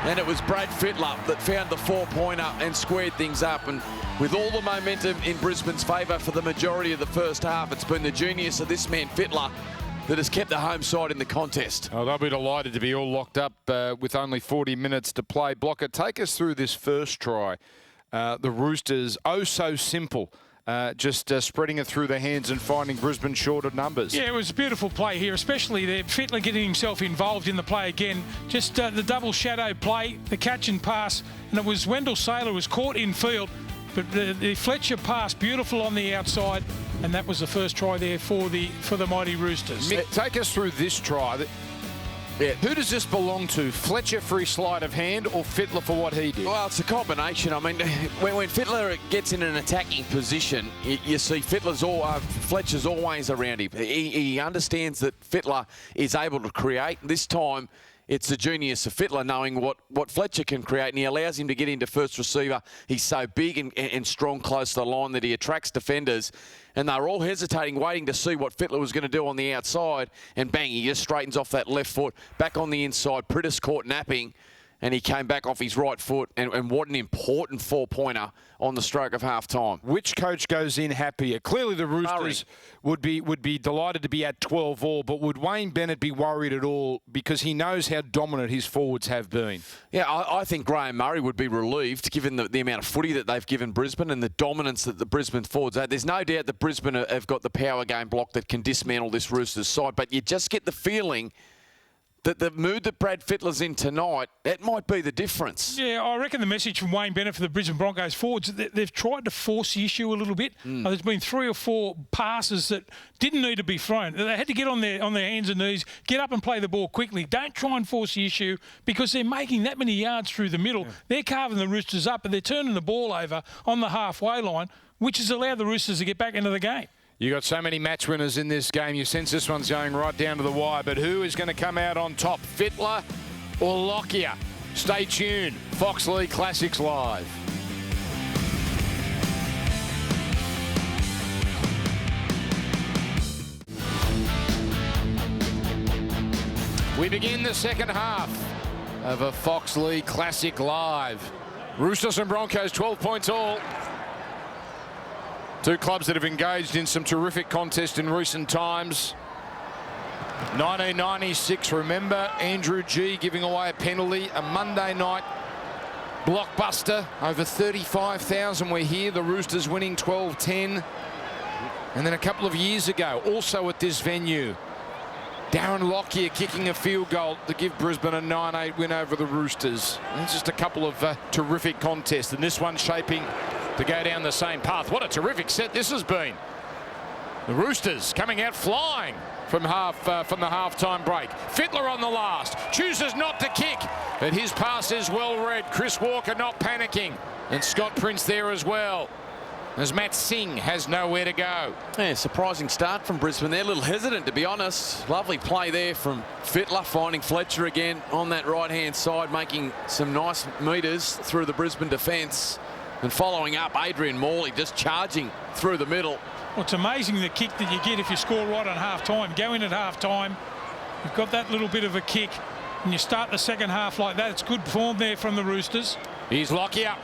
And it was Brad Fittler that found the 4-pointer and squared things up. And with all the momentum in Brisbane's favour for the majority of the first half, it's been the genius of this man, Fittler, that has kept the home side in the contest. Oh, they'll be delighted to be all locked up with only 40 minutes to play. Blocker, take us through this first try. The Roosters, oh so simple. Just spreading it through their hands and finding Brisbane short of numbers. Yeah, it was a beautiful play here, especially there. Fittler getting himself involved in the play again. Just the double shadow play, the catch and pass, and it was Wendell Saylor was caught in field, but the Fletcher pass beautiful on the outside, and that was the first try there for the mighty Roosters. Mick, take us through this try. Yeah. Who does this belong to? Fletcher for his sleight of hand or Fittler for what he did? Well, it's a combination. I mean, when Fittler gets in an attacking position, you see Fletcher's always around him. He understands that Fittler is able to create. This time, it's the genius of Fittler knowing what Fletcher can create, and he allows him to get into first receiver. He's so big and strong close to the line that he attracts defenders, and they were all hesitating, waiting to see what Fittler was going to do on the outside, and bang, he just straightens off that left foot, back on the inside. Prittis caught napping, and he came back off his right foot, and what an important four-pointer on the stroke of half-time. Which coach goes in happier? Clearly the Roosters would be delighted to be at 12 all, but would Wayne Bennett be worried at all because he knows how dominant his forwards have been? Yeah, I think Graham Murray would be relieved given the amount of footy that they've given Brisbane and the dominance that the Brisbane forwards have. There's no doubt that Brisbane have got the power game block that can dismantle this Roosters side, but you just get the feeling that the mood that Brad Fittler's in tonight, that might be the difference. Yeah, I reckon the message from Wayne Bennett for the Brisbane Broncos forwards, they've tried to force the issue a little bit. There's been 3 or 4 passes that didn't need to be thrown. They had to get on their hands and knees, get up and play the ball quickly. Don't try and force the issue because they're making that many yards through the middle. They're carving the Roosters up, and they're turning the ball over on the halfway line, which has allowed the Roosters to get back into the game. You got so many match winners in this game. You sense this one's going right down to the wire. But who is going to come out on top, Fittler or Lockyer? Stay tuned. Fox League Classics Live. We begin the second half of a Fox League Classic Live. Roosters and Broncos 12 points all. Two clubs that have engaged in some terrific contests in recent times. 1996, remember, Andrew G giving away a penalty, a Monday night blockbuster. Over 35,000 were here, the Roosters winning 12-10. And then a couple of years ago, also at this venue, Darren Lockyer kicking a field goal to give Brisbane a 9-8 win over the Roosters. And it's just a couple of terrific contests, and this one's shaping to go down the same path. What a terrific set this has been. The Roosters coming out flying from the halftime break. Fittler on the last, chooses not to kick, but his pass is well read. Chris Walker not panicking, and Scott Prince there as well, as Matt Singh has nowhere to go. Yeah, surprising start from Brisbane. They're a little hesitant, to be honest. Lovely play there from Fittler, finding Fletcher again on that right-hand side, making some nice metres through the Brisbane defence. And following up, Adrian Morley just charging through the middle. Well, it's amazing the kick that you get if you score right on half-time. Go in at half-time, you've got that little bit of a kick, and you start the second half like that. It's good form there from the Roosters. Here's Lockyer.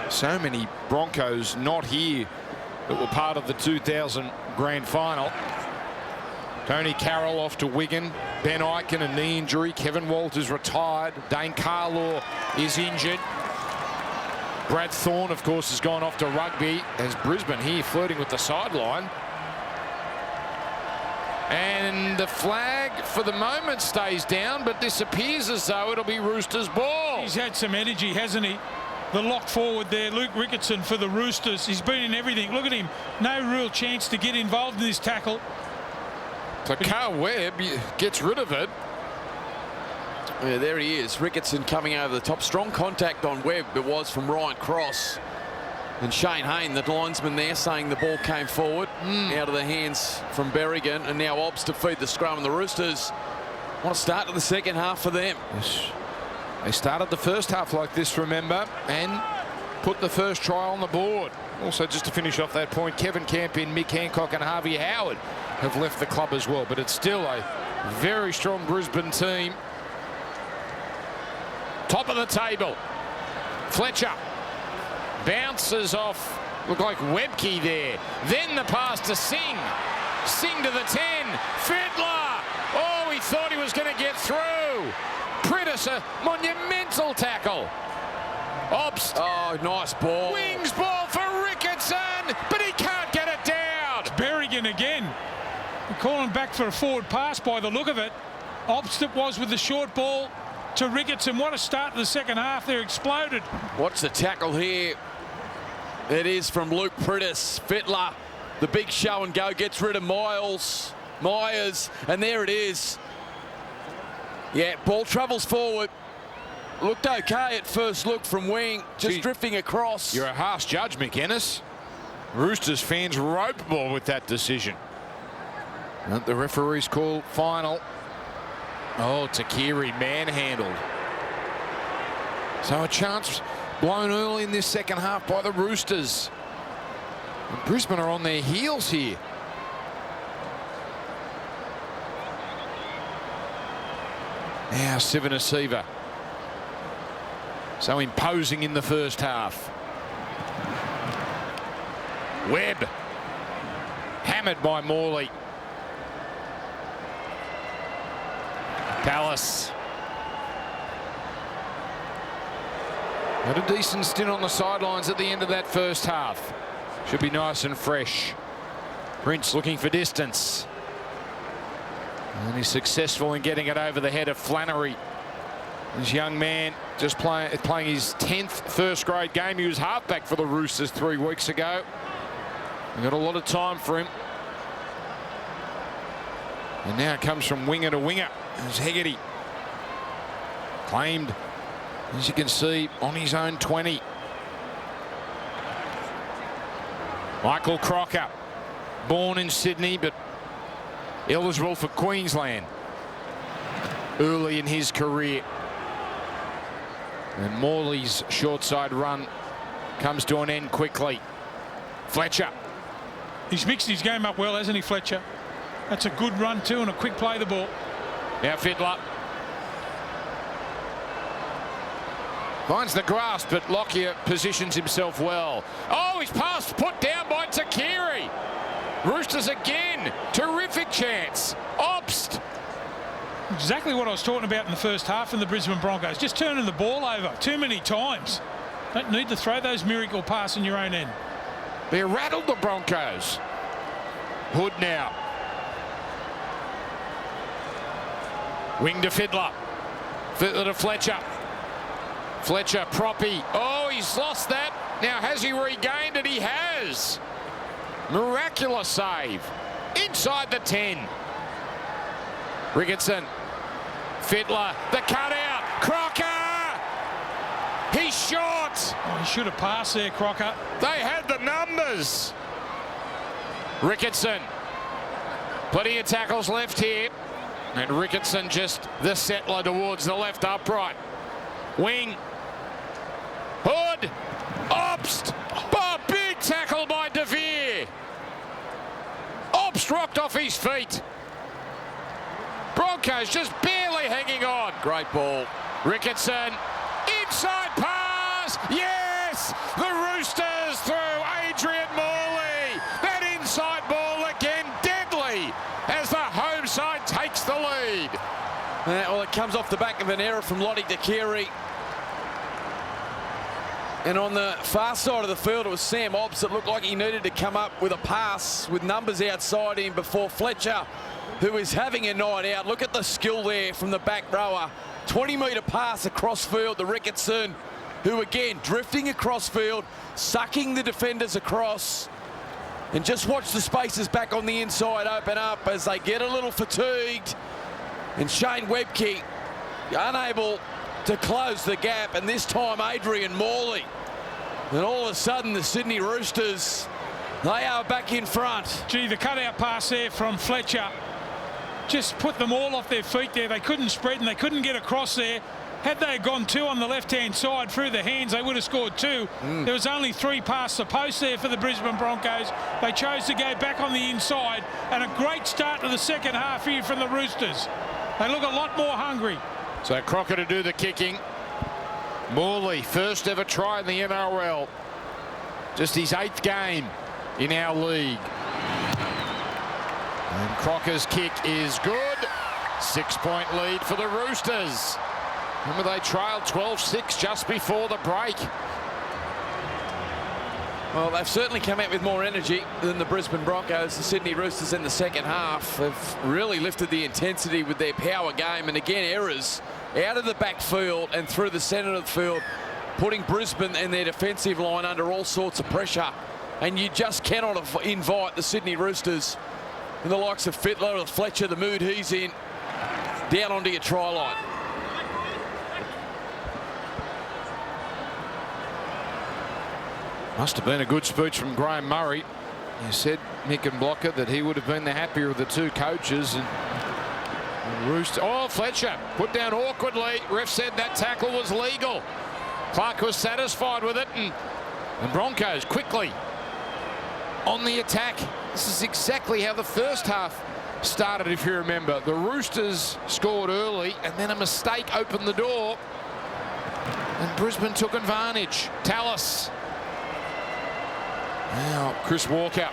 So many Broncos not here that were part of the 2000 grand final. Tony Carroll off to Wigan. Ben Eichen, a knee injury. Kevin Walters retired. Dane Carlaw is injured. Brad Thorne, of course, has gone off to rugby, as Brisbane here flirting with the sideline. And the flag for the moment stays down, but this appears as though it'll be Roosters' ball. He's had some energy, hasn't he? The lock forward there, Luke Ricketson for the Roosters. He's been in everything. Look at him. No real chance to get involved in this tackle. So Carl Webb gets rid of it. Yeah, there he is. Ricketson coming over the top. Strong contact on Webb. It was from Ryan Cross. And Shane Hayne, the linesman there, saying the ball came forward out of the hands from Berrigan. And now Obbs to feed the scrum. And the Roosters want to start to the second half for them. Yes. They started the first half like this, remember, and put the first try on the board. Also, just to finish off that point, Kevin Campion, Mick Hancock and Harvey Howard have left the club as well. But it's still a very strong Brisbane team. Top of the table. Fletcher bounces off. Looked like Webke there. Then the pass to Singh. Singh to the 10. Fittler. Oh, he thought he was going to get through. Prittis, a monumental tackle. Obbs. Oh, nice ball. Wings ball for Ricketson, but he can't get it down. It's Berrigan again. They're calling back for a forward pass by the look of it. Obbs it was with the short ball to Ricketson. What a start to the second half. They're exploded. What's the tackle here? It is from Luke Prittis. Fittler, the big show and go, gets rid of Myers, and there it is. Yeah, ball travels forward. Looked okay at first look from wing, just drifting across. You're a harsh judge, McInnes. Roosters fans rope ball with that decision. And the referee's call final. Oh, Takiri manhandled. So a chance blown early in this second half by the Roosters. And Brisbane are on their heels here. Now Sivanasiva. So imposing in the first half. Webb. Hammered by Morley. Palace. Had a decent stint on the sidelines at the end of that first half. Should be nice and fresh. Prince looking for distance. And he's successful in getting it over the head of Flannery. This young man just playing his 10th first grade game. He was halfback for the Roosters 3 weeks ago. We got a lot of time for him. And now it comes from winger to winger. There's Hegarty. Claimed, as you can see, on his own 20. Michael Crocker, born in Sydney but eligible for Queensland early in his career. And Morley's short side run comes to an end quickly. Fletcher. He's mixed his game up well, hasn't he, Fletcher? That's a good run too and a quick play the ball. Now Fittler. Finds the grasp, but Lockyer positions himself well. Oh, he's passed, put down by Takiri. Roosters again. Terrific chance. Obst. Exactly what I was talking about in the first half in the Brisbane Broncos. Just turning the ball over too many times. Don't need to throw those miracle passes in your own end. They rattled the Broncos. Hood now. Wing to Fittler. Fittler to Fletcher. Fletcher, proppy. Oh, he's lost that. Now, has he regained it? He has. Miraculous save. Inside the 10. Ricketson. Fittler. The cutout. Crocker. He's short. Oh, he should have passed there, Crocker. They had the numbers. Ricketson. Plenty of tackles left here. And Ricketson just the settler towards the left upright. Wing. Hood. Obst. Oh, big tackle by De Vere. Obst rocked off his feet. Broncos just barely hanging on. Great ball. Ricketson. Inside pass. Yes. The Roosters through Adrian Morley. That inside ball again deadly as the home side takes the lead. Well, it comes off the back of an error from Lottie Takiri. And on the far side of the field, it was Sam Obst that looked like he needed to come up with a pass with numbers outside him before Fletcher, who is having a night out. Look at the skill there from the back rower. 20-metre pass across field to Ricketson, who again drifting across field, sucking the defenders across. And just watch the spaces back on the inside open up as they get a little fatigued. And Shane Webke unable to close the gap, and this time Adrian Morley. And all of a sudden the Sydney Roosters, they are back in front. Gee, the cutout pass there from Fletcher just put them all off their feet there. They couldn't spread and they couldn't get across there. Had they gone 2 on the left-hand side through the hands, they would have scored 2. There was only 3 past the post there for the Brisbane Broncos. They chose to go back on the inside, and a great start to the second half here from the Roosters. They look a lot more hungry. So Crocker to do the kicking. Morley, first ever try in the NRL. Just his 8th game in our league. And Crocker's kick is good. 6-point lead for the Roosters. Remember, they trailed 12-6 just before the break. Well, they've certainly come out with more energy than the Brisbane Broncos. The Sydney Roosters in the second half have really lifted the intensity with their power game. And again, errors out of the backfield and through the centre of the field, putting Brisbane and their defensive line under all sorts of pressure. And you just cannot invite the Sydney Roosters and the likes of Fittler or Fletcher, the mood he's in, down onto your try line. Must have been a good speech from Graham Murray. He said, Mick and Blocker, that he would have been the happier of the 2 coaches. And Rooster. Oh, Fletcher put down awkwardly. Ref said that tackle was legal. Clark was satisfied with it, and the Broncos quickly on the attack. This is exactly how the first half started, if you remember. The Roosters scored early, and then a mistake opened the door, and Brisbane took advantage. Tallis. Now Chris Walker.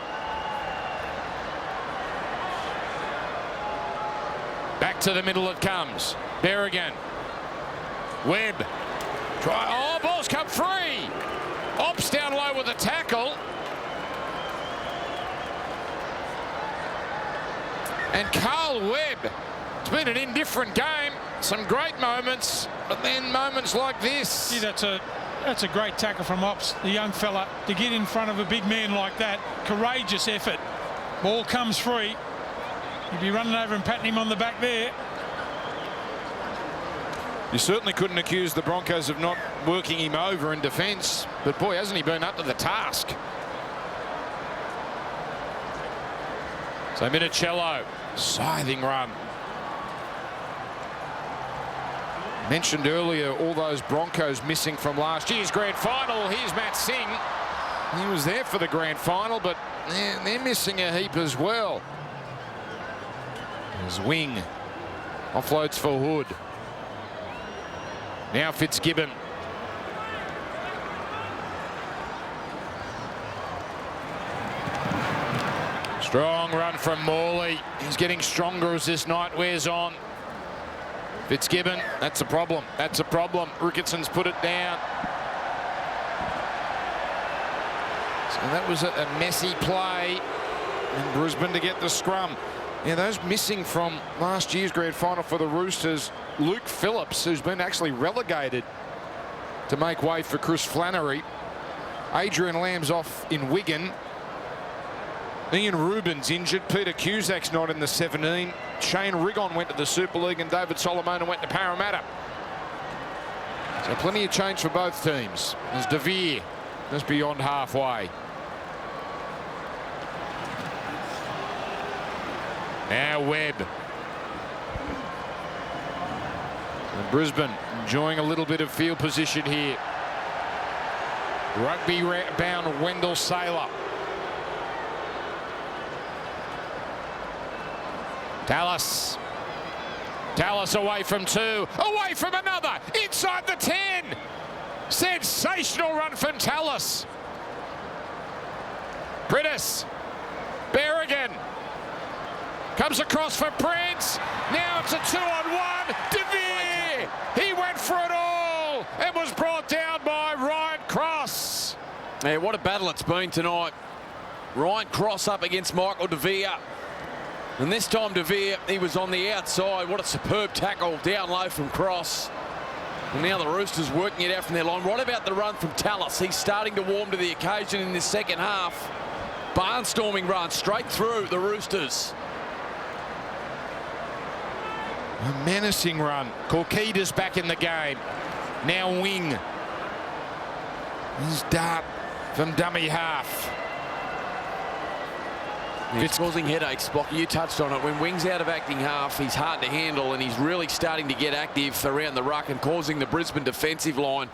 Back to the middle it comes. Berrigan. Webb. Try. Oh, ball's come free. Ops down low with a tackle. And Carl Webb. It's been an indifferent game. Some great moments, but then moments like this. See, that's a great tackle from Ops, the young fella, to get in front of a big man like that. Courageous effort. Ball comes free. He'd be running over and patting him on the back there. You certainly couldn't accuse the Broncos of not working him over in defence, but boy, hasn't he been up to the task. So Minicello, scything run. Mentioned earlier all those Broncos missing from last year's grand final. Here's Matt Singh. He was there for the grand final, but they're missing a heap as well. There's Wing. Offloads for Hood. Now Fitzgibbon. Strong run from Morley. He's getting stronger as this night wears on. Fitzgibbon, that's a problem. That's a problem. Ricketson's put it down. So that was a messy play in Brisbane to get the scrum. Yeah, those missing from last year's grand final for the Roosters. Luke Phillips, who's been actually relegated to make way for Chris Flannery. Adrian Lamb's off in Wigan. Ian Rubin's injured. Peter Cusack's not in the 17. Shane Rigon went to the Super League, and David Solomona went to Parramatta. So plenty of change for both teams. There's De Vere just beyond halfway. Now Webb. And Brisbane enjoying a little bit of field position here. Rugby bound Wendell Saylor. Tallis. Tallis away from two. Away from another. Inside the 10. Sensational run from Tallis. Pritis. Berrigan. Comes across for Prince. Now it's a 2-on-1. De Vere. He went for it all and was brought down by Ryan Cross. Yeah, what a battle it's been tonight. Ryan Cross up against Michael De Vere. And this time De Vere, he was on the outside. What a superb tackle down low from Cross. And now the Roosters working it out from their line. What about the run from Tallis? He's starting to warm to the occasion in this second half. Barnstorming run straight through the Roosters. A menacing run. Korkida's back in the game. Now Wing. His dart from dummy half. It's causing headaches, Spock. You touched on it. When Wing's out of acting half, he's hard to handle, and he's really starting to get active around the ruck and causing the Brisbane defensive line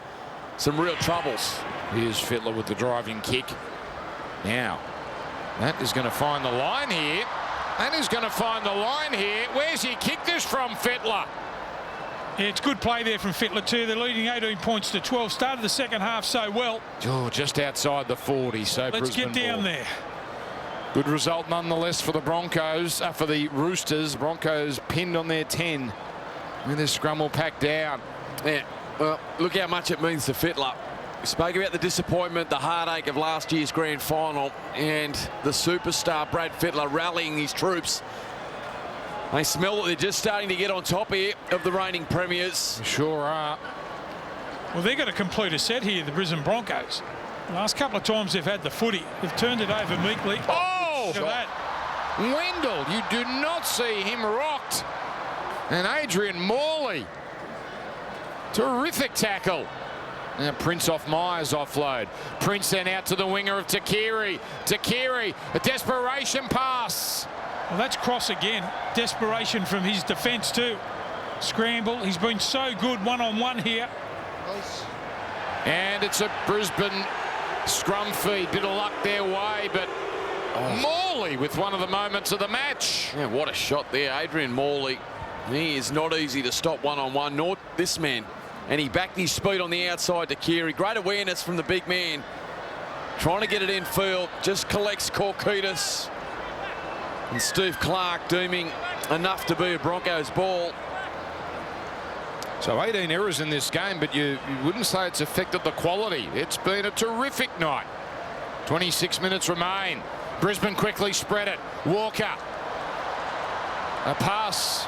some real troubles. Here's Fittler with the driving kick. Now, that is going to find the line here. That is going to find the line here. Where's he kicked this from, Fittler? Yeah, it's good play there from Fittler too. They're leading 18 points to 12. Started the second half so well. Oh, just outside the 40. So let's Brisbane get down ball. there. Good result nonetheless for the Broncos, for the Roosters. Broncos pinned on their 10 with their scrum all packed down. Yeah, well, look how much it means to Fittler. We spoke about the disappointment, the heartache of last year's grand final, and the superstar Brad Fittler rallying his troops. They smell that they're just starting to get on top here of the reigning premiers. Sure are. Well, they've got to complete a set here, the Brisbane Broncos. The last couple of times they've had the footy, they've turned it over meekly. Oh! Look at that. Wendell, you do not see him rocked. And Adrian Morley. Terrific tackle. Now Prince off Myers offload. Prince then out to the winger of Takiri. Takiri, a desperation pass. Well, that's cross again. Desperation from his defence too. Scramble. He's been so good one-on-one here. And it's a Brisbane scrum feed. Bit of luck their way, but Morley with one of the moments of the match. Yeah, what a shot there. Adrian Morley. He is not easy to stop one-on-one, nor this man. And he backed his speed on the outside to Keary. Great awareness from the big man. Trying to get it in field. Just collects Korkitis. And Steve Clark deeming enough to be a Broncos ball. So 18 errors in this game, but you wouldn't say it's affected the quality. It's been a terrific night. 26 minutes remain. Brisbane quickly spread it. Walker. A pass.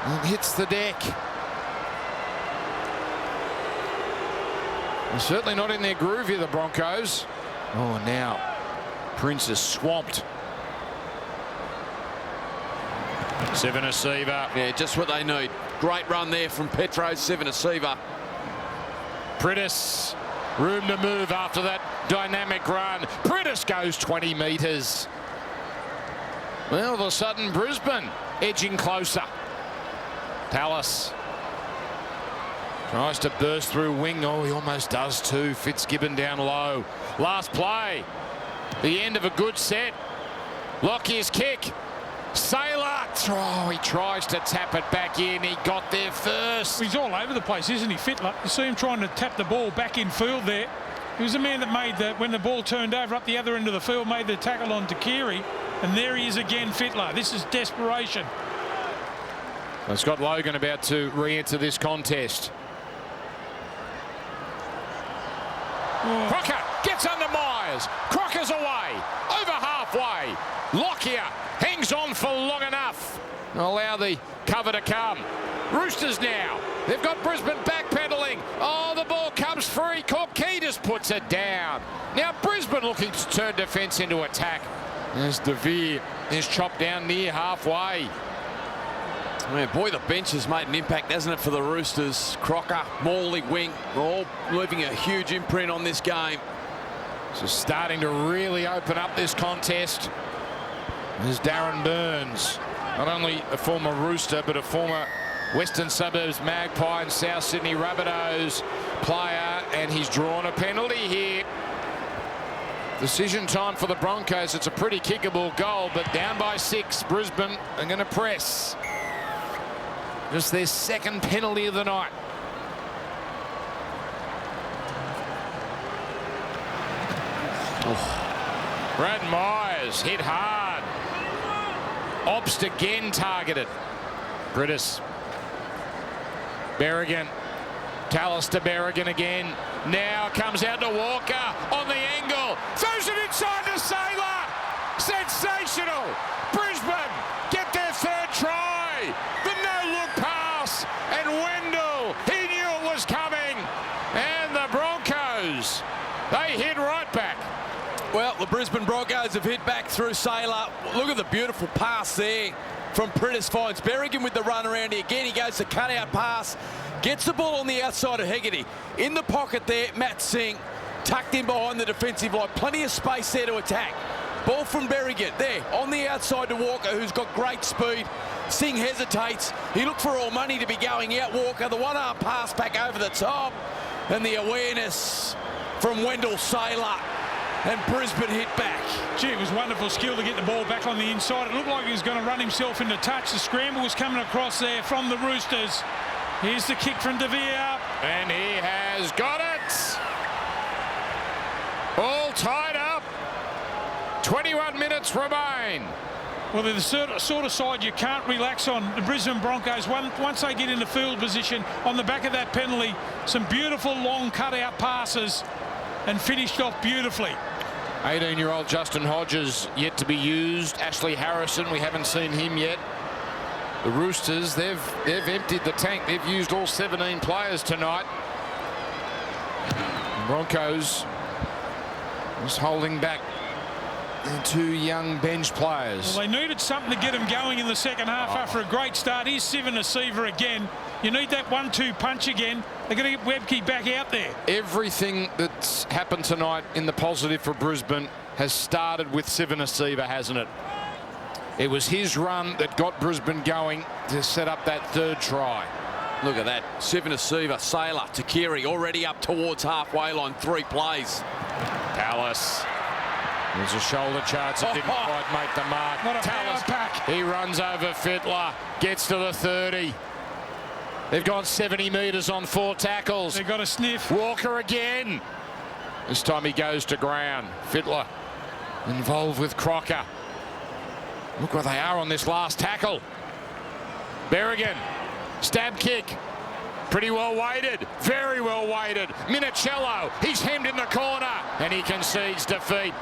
And hits the deck. They're certainly not in their groove here, the Broncos. Oh, now Prince is swamped. Sivanasiva. Yeah, just what they need. Great run there from Petro Sivanasiva. Pritis, room to move after that dynamic run. Pritis goes 20 metres. Well, all of a sudden, Brisbane edging closer. Tallis tries to burst through wing. Oh, he almost does too. Fitzgibbon down low. Last play. The end of a good set. Lockyer's kick. Sailor. Oh, he tries to tap it back in. He got there first. He's all over the place, isn't he, Fittler? You see him trying to tap the ball back in field there. He was the man that made the, when the ball turned over up the other end of the field, made the tackle on Keary. And there he is again, Fittler. This is desperation. Well, Scott Logan about to re-enter this contest. Oh. Crocker gets under Myers. Crocker's away. Over halfway. Lockyer hangs on for long enough. Allow the cover to come. Roosters now. They've got Brisbane backpedaling. Oh, the ball comes free. Korkitis puts it down. Now Brisbane looking to turn defence into attack. There's DeVere. Is chopped down near halfway. Man, boy, the bench has made an impact, hasn't it, for the Roosters? Crocker, Morley, Wing, all leaving a huge imprint on this game. So starting to really open up this contest. There's Darren Burns, not only a former Rooster, but a former Western Suburbs Magpie and South Sydney Rabbitohs player, and he's drawn a penalty here. Decision time for the Broncos. It's a pretty kickable goal, but down by 6. Brisbane are going to press. Just their second penalty of the night. Oh. Brad Myers hit hard. Obst again targeted. Britis. Berrigan. Tallis to Berrigan again. Now comes out to Walker on the angle. Throws it inside to Sailor. Sensational. Brisbane get their third try. The no-look pass. And Wendell, he knew it was coming. And the Broncos, they hit right back. Well, the Brisbane Broncos have hit back through Sailor. Look at the beautiful pass there from Pritis. Finds Berrigan with the run around here. Again, he goes to cut-out pass. Gets the ball on the outside of Hegarty. In the pocket there, Matt Singh tucked in behind the defensive line. Plenty of space there to attack. Ball from Berrigan there on the outside to Walker, who's got great speed. Singh hesitates. He looked for all money to be going out. Walker, the one-arm pass back over the top. And the awareness from Wendell Sailor. And Brisbane hit back. Gee, it was wonderful skill to get the ball back on the inside. It looked like he was going to run himself into touch. The scramble was coming across there from the Roosters. Here's the kick from DeVere. And he has got it. All tied up. 21 minutes remain. Well, they're the sort of side you can't relax on. The Brisbane Broncos, once they get into field position, on the back of that penalty, some beautiful long cut-out passes and finished off beautifully. 18-year-old Justin Hodges yet to be used. Ashley Harrison, we haven't seen him yet. The Roosters, they've emptied the tank. They've used all 17 players tonight. The Broncos just holding back the 2 young bench players. Well, they needed something to get them going in the second half after a great start. Here's Sivanasiva again. You need that 1-2 punch again. They're going to get Webke back out there. Everything that's happened tonight in the positive for Brisbane has started with Sivanasiva, hasn't it? It was his run that got Brisbane going to set up that third try. Look at that. Sivanasiva, Sailor, Takiri already up towards halfway line. 3 plays. Tallis. There's a shoulder charge that didn't quite make the mark. What a Tallis power pack. He runs over Fittler. Gets to the 30. They've gone 70 metres on 4 tackles. They've got a sniff. Walker again. This time he goes to ground. Fittler involved with Crocker. Look where they are on this last tackle. Berrigan. Stab kick. Pretty well weighted. Very well weighted. Minicello. He's hemmed in the corner. And he concedes defeat.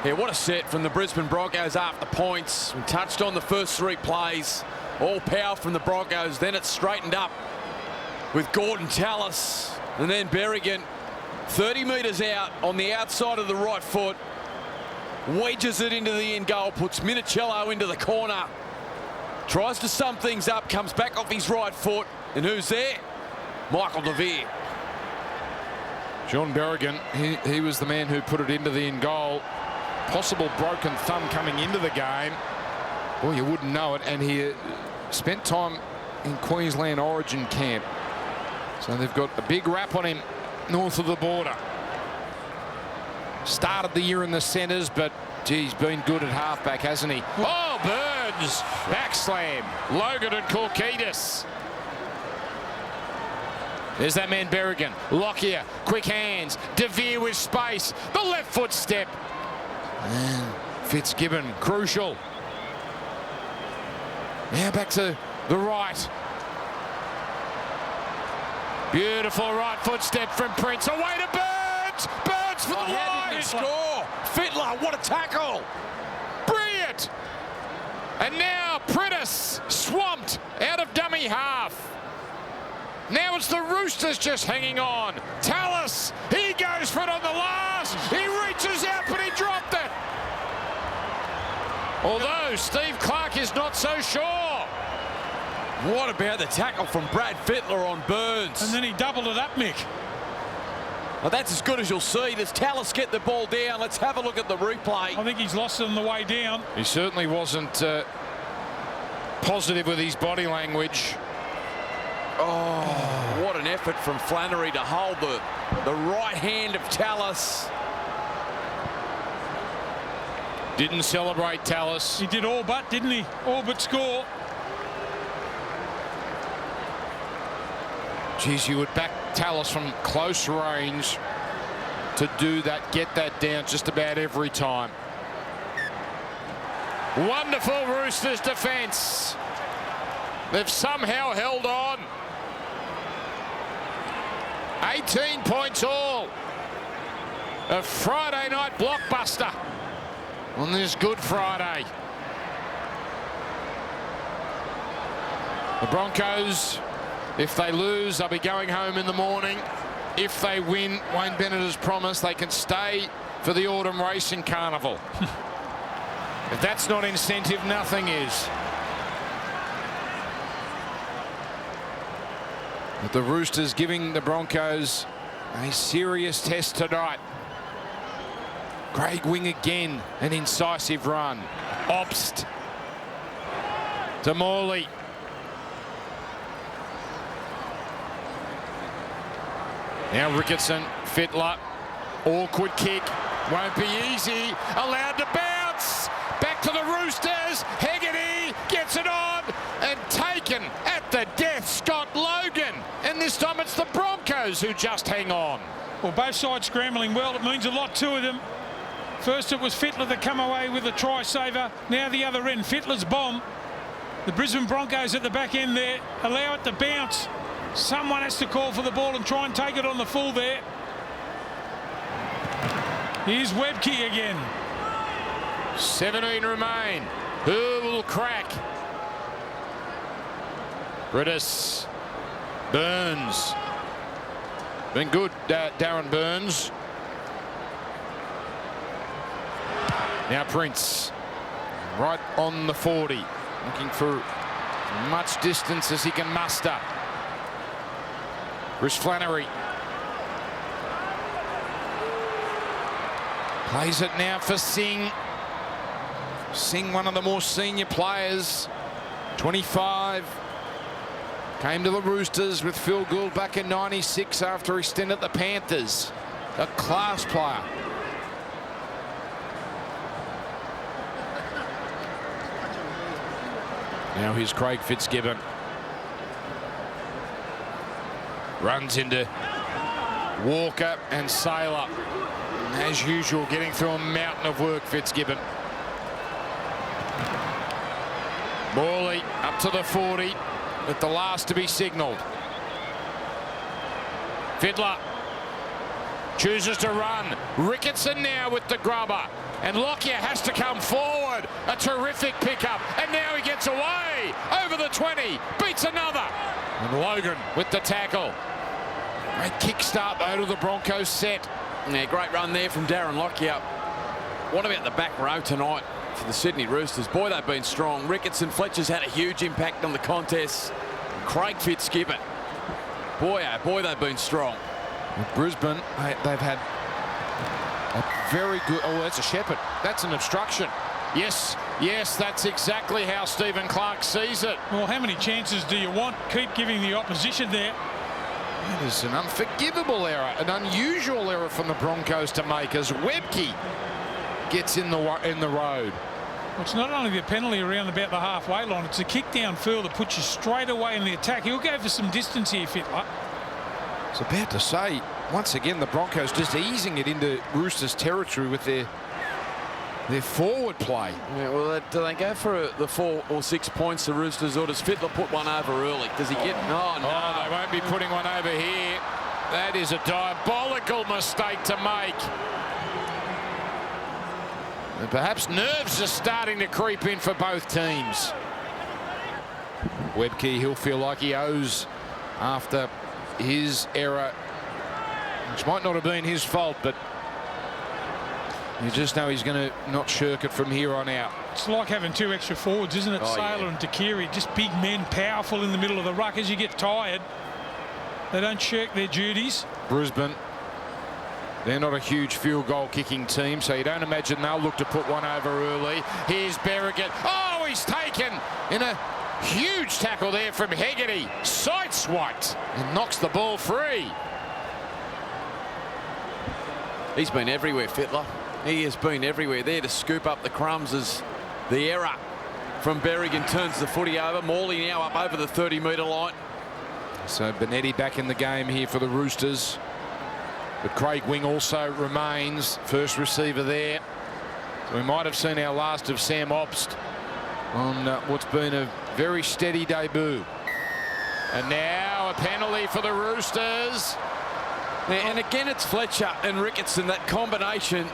Yeah, what a set from the Brisbane Broncos after points. We touched on the first 3 plays. All power from the Broncos. Then it's straightened up with Gordon Tallis. And then Berrigan 30 metres out on the outside of the right foot. Wedges it into the end goal. Puts Minicello into the corner. Tries to sum things up. Comes back off his right foot. And who's there? Michael DeVere. John Berrigan, he was the man who put it into the end goal. Possible broken thumb coming into the game. Well, you wouldn't know it. And he spent time in Queensland Origin camp. So they've got a big rap on him north of the border. Started the year in the centres, but gee, he's been good at halfback, hasn't he? Oh, Burns! Back slam. Logan and Korkidis. There's that man Berrigan. Lockyer, quick hands. DeVere with space. The left foot step. Fitzgibbon, crucial. Now back to the right. Beautiful right foot step from Prince. Away to Burns. Burns for the line. Score. Fittler, what a tackle. Brilliant. And now Prentice swamped out of dummy half. Now it's the Roosters just hanging on. Tallis, he goes for it on the last. He reaches out, but he dropped it. Although Steve Clark is not so sure. What about the tackle from Brad Fittler on Burns? And then he doubled it up, Mick. Well, that's as good as you'll see. Does Tallis get the ball down? Let's have a look at the replay. I think he's lost it on the way down. He certainly wasn't positive with his body language. Oh, what an effort from Flannery to hold the right hand of Tallis. Didn't celebrate Tallis. He did all but, didn't he? All but score. Geez, you would back Tallis from close range to do that, get that down just about every time. Wonderful Roosters defence. They've somehow held on. 18 points all. A Friday night blockbuster on this Good Friday. The Broncos, if they lose, they'll be going home in the morning. If they win, Wayne Bennett has promised they can stay for the autumn racing carnival. If that's not incentive, nothing is. But the Roosters giving the Broncos a serious test tonight. Craig Wing again, an incisive run. Obst to Morley. Now Ricketson, Fittler, awkward kick, won't be easy, allowed to bounce, back to the Roosters, Hegarty gets it on, and taken at the death, Scott Logan, and this time it's the Broncos who just hang on. Well, both sides scrambling well, it means a lot to them. First it was Fittler that come away with a try saver, now the other end, Fittler's bomb. The Brisbane Broncos at the back end there, allow it to bounce. Someone has to call for the ball and try and take it on the full there. Here's Webke again. 17 remain. Who will crack? Britis. Burns. Been good, Darren Burns. Now Prince. Right on the 40. Looking for as much distance as he can muster. Chris Flannery. Plays it now for Singh. Sing, one of the more senior players, 25. Came to the Roosters with Phil Gould back in 96 after he stint at the Panthers. A class player. Now here's Craig Fitzgibbon. Runs into Walker and Sailor. As usual, getting through a mountain of work, Fitzgibbon. Morley up to the 40, with the last to be signalled. Fiddler chooses to run. Ricketson now with the grubber. And Lockyer has to come forward. A terrific pickup. And now he gets away. Over the 20. Beats another. And Logan with the tackle. Great kickstart though to the Broncos set. Yeah, great run there from Darren Lockyer. What about the back row tonight for the Sydney Roosters? Boy, they've been strong. Ricketson, Fletcher's had a huge impact on the contest. Craig Fitzgibbon. Boy, oh boy, they've been strong. With Brisbane, they've had a very good... Oh, that's a shepherd. That's an obstruction. Yes, yes, that's exactly how Stephen Clark sees it. Well, how many chances do you want? Keep giving the opposition there. That is an unforgivable error, an unusual error from the Broncos to make as Webke gets in the road. Well, it's not only the penalty around about the halfway line, it's a kick downfield that puts you straight away in the attack. He'll go for some distance here, Fittler. I was about to say, once again, the Broncos just easing it into Roosters territory with their forward play. Yeah, well, do they go for the 4 or 6 points, the Roosters, or does Fittler put one over early? Does he get... No, no. Oh, they won't be putting one over here. That is a diabolical mistake to make. And perhaps nerves are starting to creep in for both teams. Webke, he'll feel like he owes after his error, which might not have been his fault, but you just know he's going to not shirk it from here on out. It's like having 2 extra forwards, isn't it? Oh, Sailor yeah. and Takiri, just big men, powerful in the middle of the ruck. As you get tired, they don't shirk their duties. Brisbane, they're not a huge field goal kicking team, so you don't imagine they'll look to put one over early. Here's Berrigan. Oh, he's taken in a huge tackle there from Hegarty. Sideswiped and knocks the ball free. He's been everywhere, Fittler. He has been everywhere there to scoop up the crumbs as the error from Berrigan turns the footy over. Morley now up over the 30-metre line. So Benetti back in the game here for the Roosters. But Craig Wing also remains first receiver there. So we might have seen our last of Sam Obst on what's been a very steady debut. And now a penalty for the Roosters. And again, it's Fletcher and Ricketson, that combination.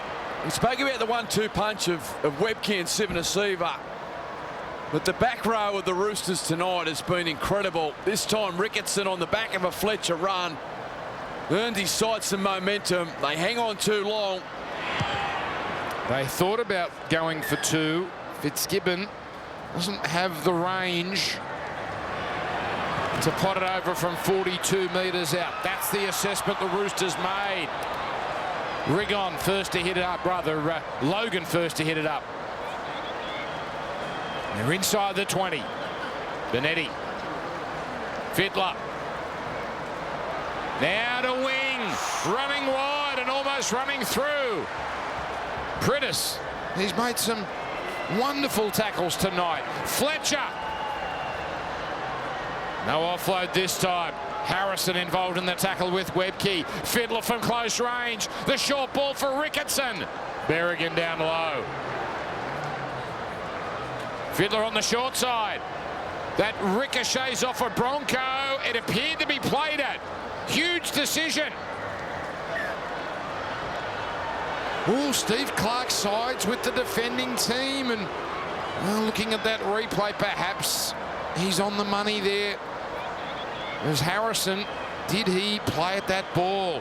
We spoke about the 1-2 punch of Webke and Sivanasiva. But the back row of the Roosters tonight has been incredible. This time, Ricketson on the back of a Fletcher run earned his side some momentum. They hang on too long. They thought about going for 2. Fitzgibbon doesn't have the range to pot it over from 42 metres out. That's the assessment the Roosters made. Rigon first to hit it up, rather Logan first to hit it up. They're inside the 20. Benetti. Fittler. Now to Wing. Running wide and almost running through. Prittis. He's made some wonderful tackles tonight. Fletcher. No offload this time. Harrison involved in the tackle with Webke. Fiddler from close range. The short ball for Ricketson. Berrigan down low. Fiddler on the short side. That ricochets off a Bronco. It appeared to be played at. Huge decision. Oh, Steve Clark sides with the defending team, and well, looking at that replay, perhaps he's on the money there. As Harrison, did he play at that ball?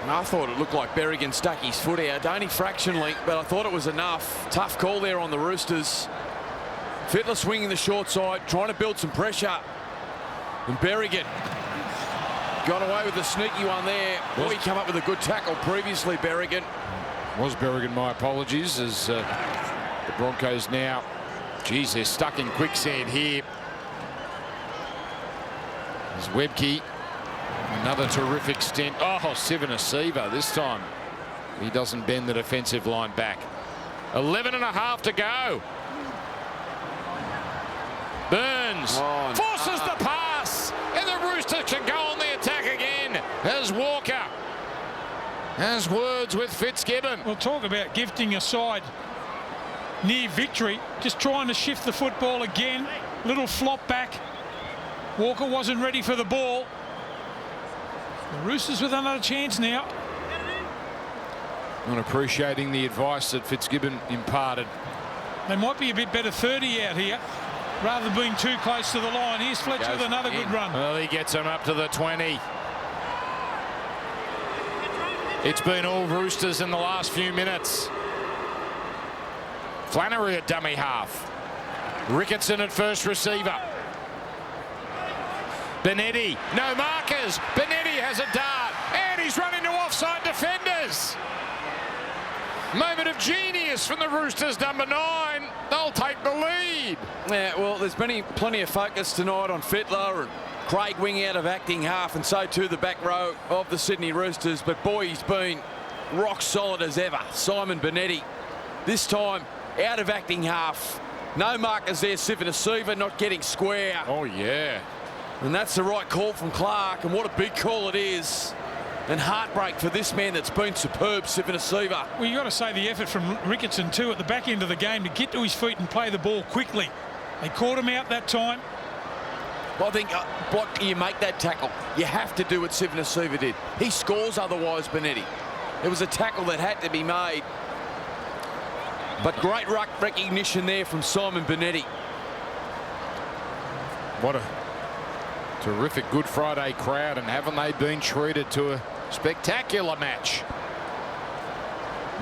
I thought it looked like Berrigan stuck his foot out, only fractionally, but I thought it was enough. Tough call there on the Roosters. Fittler swinging the short side, trying to build some pressure. And Berrigan got away with the sneaky one there. Boy, he came up with a good tackle previously, Berrigan. Was Berrigan, my apologies, as the Broncos now, geez, they're stuck in quicksand here. As Webke, another terrific stint. Oh, Sivanasiva this time. He doesn't bend the defensive line back. 11.5 to go. Burns forces the pass, and the Roosters can go on the attack again as Walker has words with Fitzgibbon. We'll talk about gifting a side near victory, just trying to shift the football again. Little flop back. Walker wasn't ready for the ball. The Roosters with another chance now. Not appreciating the advice that Fitzgibbon imparted. They might be a bit better 30 out here, rather than being too close to the line. Here's Fletcher with another good run. Well, he gets him up to the 20. It's been all Roosters in the last few minutes. Flannery at dummy half. Ricketson at first receiver. Benetti, no markers. Benetti has a dart, and he's run into offside defenders. Moment of genius from the Roosters, number 9. They'll take the lead. Yeah, well, there's been plenty of focus tonight on Fittler and Craig Wing out of acting half, and so too the back row of the Sydney Roosters. But boy, he's been rock solid as ever. Simon Benetti, this time out of acting half. No markers there. Sivanasiva not getting square. Oh, yeah. And that's the right call from Clark, and what a big call it is. And heartbreak for this man that's been superb, Sivanasiva. Well, you've got to say the effort from Ricketson too at the back end of the game to get to his feet and play the ball quickly. They caught him out that time. Well, I think you make that tackle, you have to do what Sivanasiva did. He scores otherwise, Benetti. It was a tackle that had to be made. But great recognition there from Simon Benetti. What a terrific Good Friday crowd, and haven't they been treated to a spectacular match?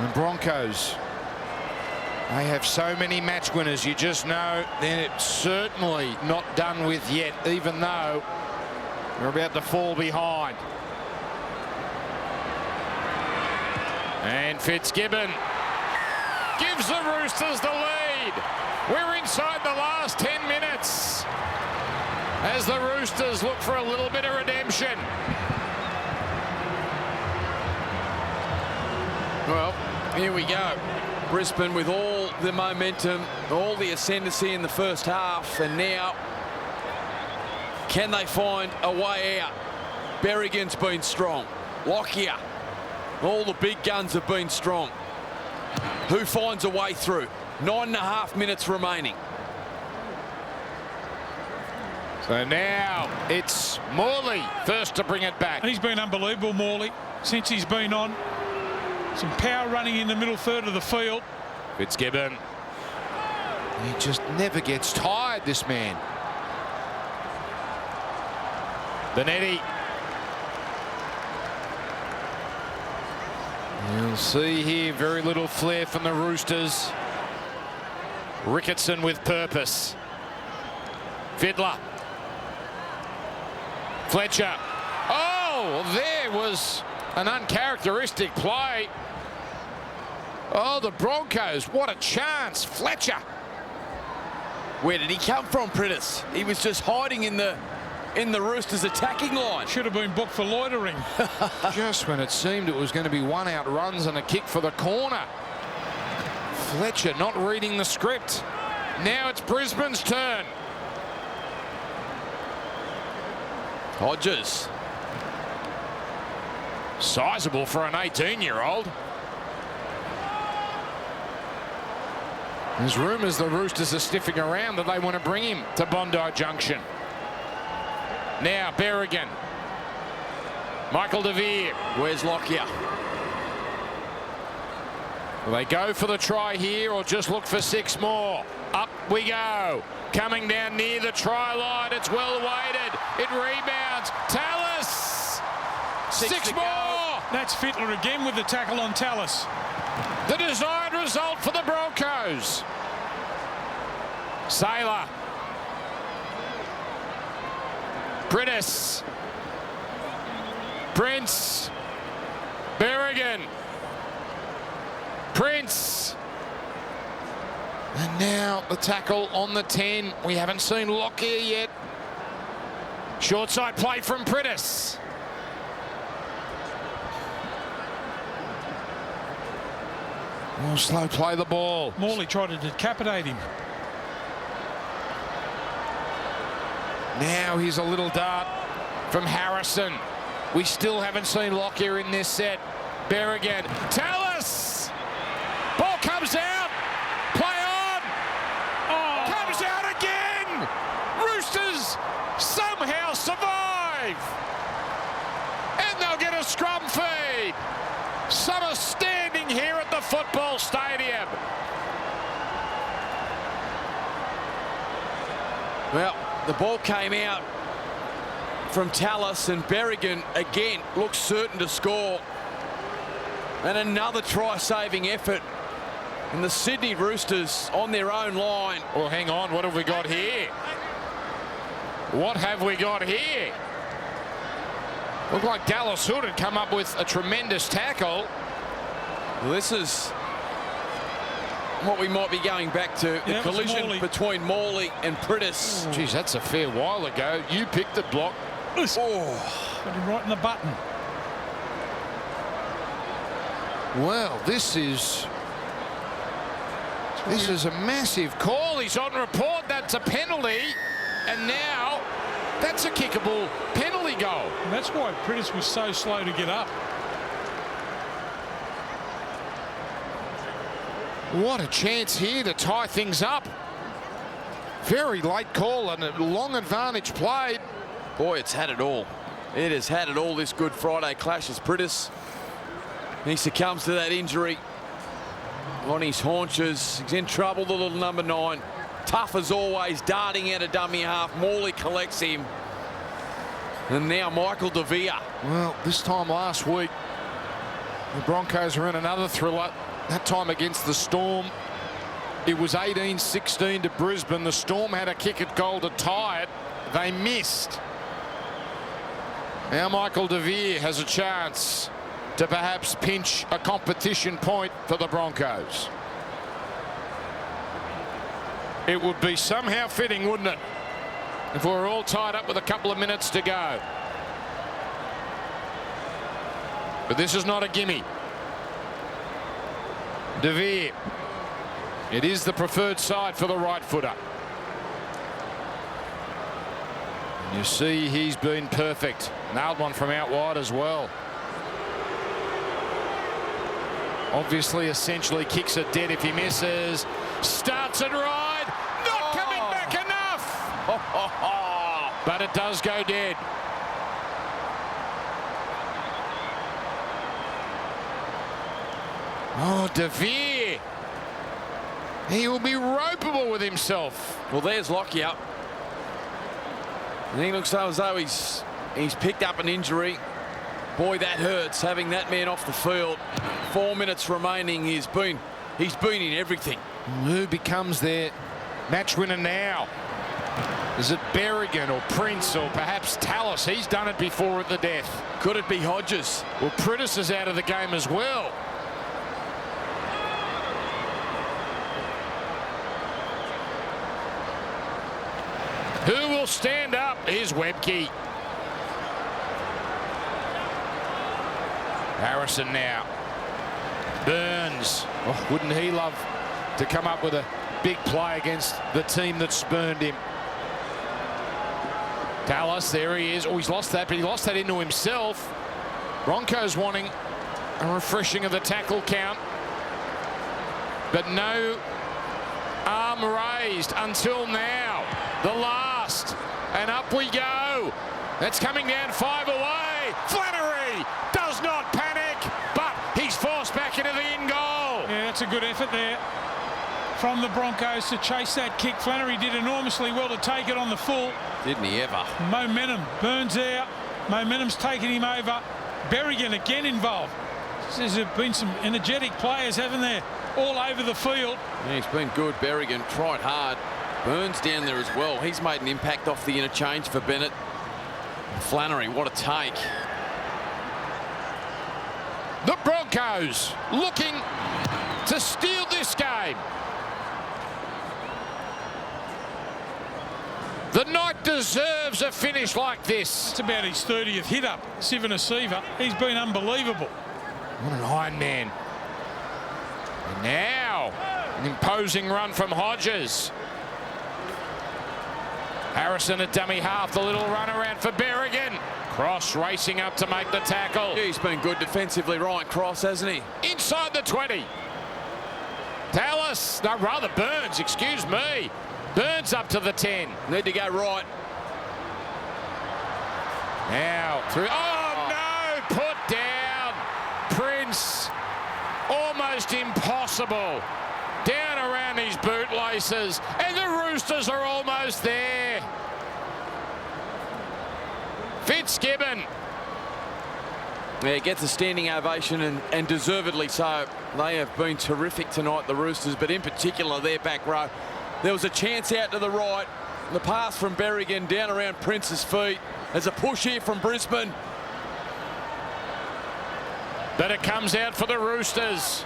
The Broncos, they have so many match winners, you just know they're certainly not done with yet, even though they're about to fall behind. And Fitzgibbon gives the Roosters the lead. We're inside the last 10 minutes as the Roosters look for a little bit of redemption. Well, here we go. Brisbane with all the momentum, all the ascendancy in the first half, and now can they find a way out? Berrigan's been strong. Lockyer, all the big guns have been strong. Who finds a way through? 9.5 minutes remaining. So now it's Morley first to bring it back. He's been unbelievable, Morley, since he's been on. Some power running in the middle third of the field. Fitzgibbon. He just never gets tired, this man. Benetti. You'll see here very little flair from the Roosters. Ricketson with purpose. Fiddler. Fletcher. Oh, there was an uncharacteristic play. Oh, the Broncos, what a chance. Fletcher. Where did he come from, Prentice? He was just hiding in the Roosters attacking line. Should have been booked for loitering. Just when it seemed it was going to be one out runs and a kick for the corner. Fletcher not reading the script. Now it's Brisbane's turn. Hodges. Sizable for an 18-year-old. There's rumours the Roosters are sniffing around that they want to bring him to Bondi Junction. Now Berrigan. Michael DeVere. Where's Lockyer? Will they go for the try here or just look for 6 more? Up we go. Coming down near the try line. It's well weighted. It rebounds. Tallis. 6 more. That's Fittler again with the tackle on Tallis. The desired result for the Broncos. Saylor. Prentice. Prince. Berrigan. Prince. And now the tackle on the 10. We haven't seen Lockyer yet. Short side play from Prentice. Oh, slow play the ball. Morley tried to decapitate him. Now here's a little dart from Harrison. We still haven't seen Lockyer in this set. Berrigan. Tallis! Ball comes out. Play on. Oh. Comes out again. Roosters somehow survive. And they'll get a scrum feed. Summer standing here at the football stadium. Well, the ball came out from Tallis, and Berrigan again looks certain to score. And another try-saving effort. And the Sydney Roosters on their own line. Well, hang on. What have we got here? What have we got here? Looked like Dallas Hood had come up with a tremendous tackle. Well, this is what we might be going back to. The collision between Morley and Prentice. Geez, that's a fair while ago. You picked the block. Oh, got him right in the button. Well, this is a massive call. He's on report. That's a penalty. And now that's a kickable penalty goal. And that's why Prentice was so slow to get up. What a chance here to tie things up. Very late call and a long advantage played. Boy, it's had it all. It has had it all, this Good Friday clash as Prentice. He succumbs to that injury on his haunches. He's in trouble, the little number 9. Tough as always, darting out a dummy half. Morley collects him. And now Michael De Vere. Well, this time last week, the Broncos were in another thriller. That time against the Storm. It was 18-16 to Brisbane. The Storm had a kick at goal to tie it. They missed. Now Michael De Vere has a chance to perhaps pinch a competition point for the Broncos. It would be somehow fitting, wouldn't it, if we were all tied up with a couple of minutes to go. But this is not a gimme. De Vere. It is the preferred side for the right footer. You see he's been perfect. Nailed one from out wide as well. Obviously, essentially kicks it dead if he misses. Starts it right. Not coming back enough. But it does go dead. Oh, De Vere. He will be ropeable with himself. Well, there's Lockyer. And he looks as though he's picked up an injury. Boy, that hurts, having that man off the field. 4 minutes remaining. He's been in everything. Who becomes their match winner now? Is it Berrigan or Prince or perhaps Tallis? He's done it before at the death. Could it be Hodges? Well, Prentice is out of the game as well. Who will stand up? Here's Webke. Harrison now. Burns. Oh, wouldn't he love to come up with a big play against the team that spurned him? Dallas, there he is. Oh, he's lost that, but he lost that into himself. Broncos wanting a refreshing of the tackle count. But no arm raised until now. The last. And up we go. That's coming down 5 away. Flannery does not panic, but he's forced back into the in goal. Yeah, that's a good effort there from the Broncos to chase that kick. Flannery did enormously well to take it on the full. Didn't he ever? Momentum. Burns out. Momentum's taking him over. Berrigan again involved. There's been some energetic players, haven't there? All over the field. Yeah, he's been good. Berrigan tried hard. Burns down there as well. He's made an impact off the interchange for Bennett. Flannery, what a take. The Broncos looking to steal this game. The Knight deserves a finish like this. It's about his 30th hit up, Sivanasiva. He's been unbelievable. What an Iron Man. And now, an imposing run from Hodges. Harrison at dummy half, the little run around for Berrigan. Cross racing up to make the tackle. Yeah, he's been good defensively, Ryan Cross, hasn't he? Inside the 20. Dallas, no, rather Burns, excuse me. Burns up to the 10. Need to go right. Now through. Oh no! Put down. Prince. Almost impossible. Down around his bootlaces. And the Roosters are almost there. Fitzgibbon. Yeah, gets a standing ovation and deservedly so. They have been terrific tonight, the Roosters, but in particular their back row. There was a chance out to the right. The pass from Berrigan down around Prince's feet. There's a push here from Brisbane. But it comes out for the Roosters.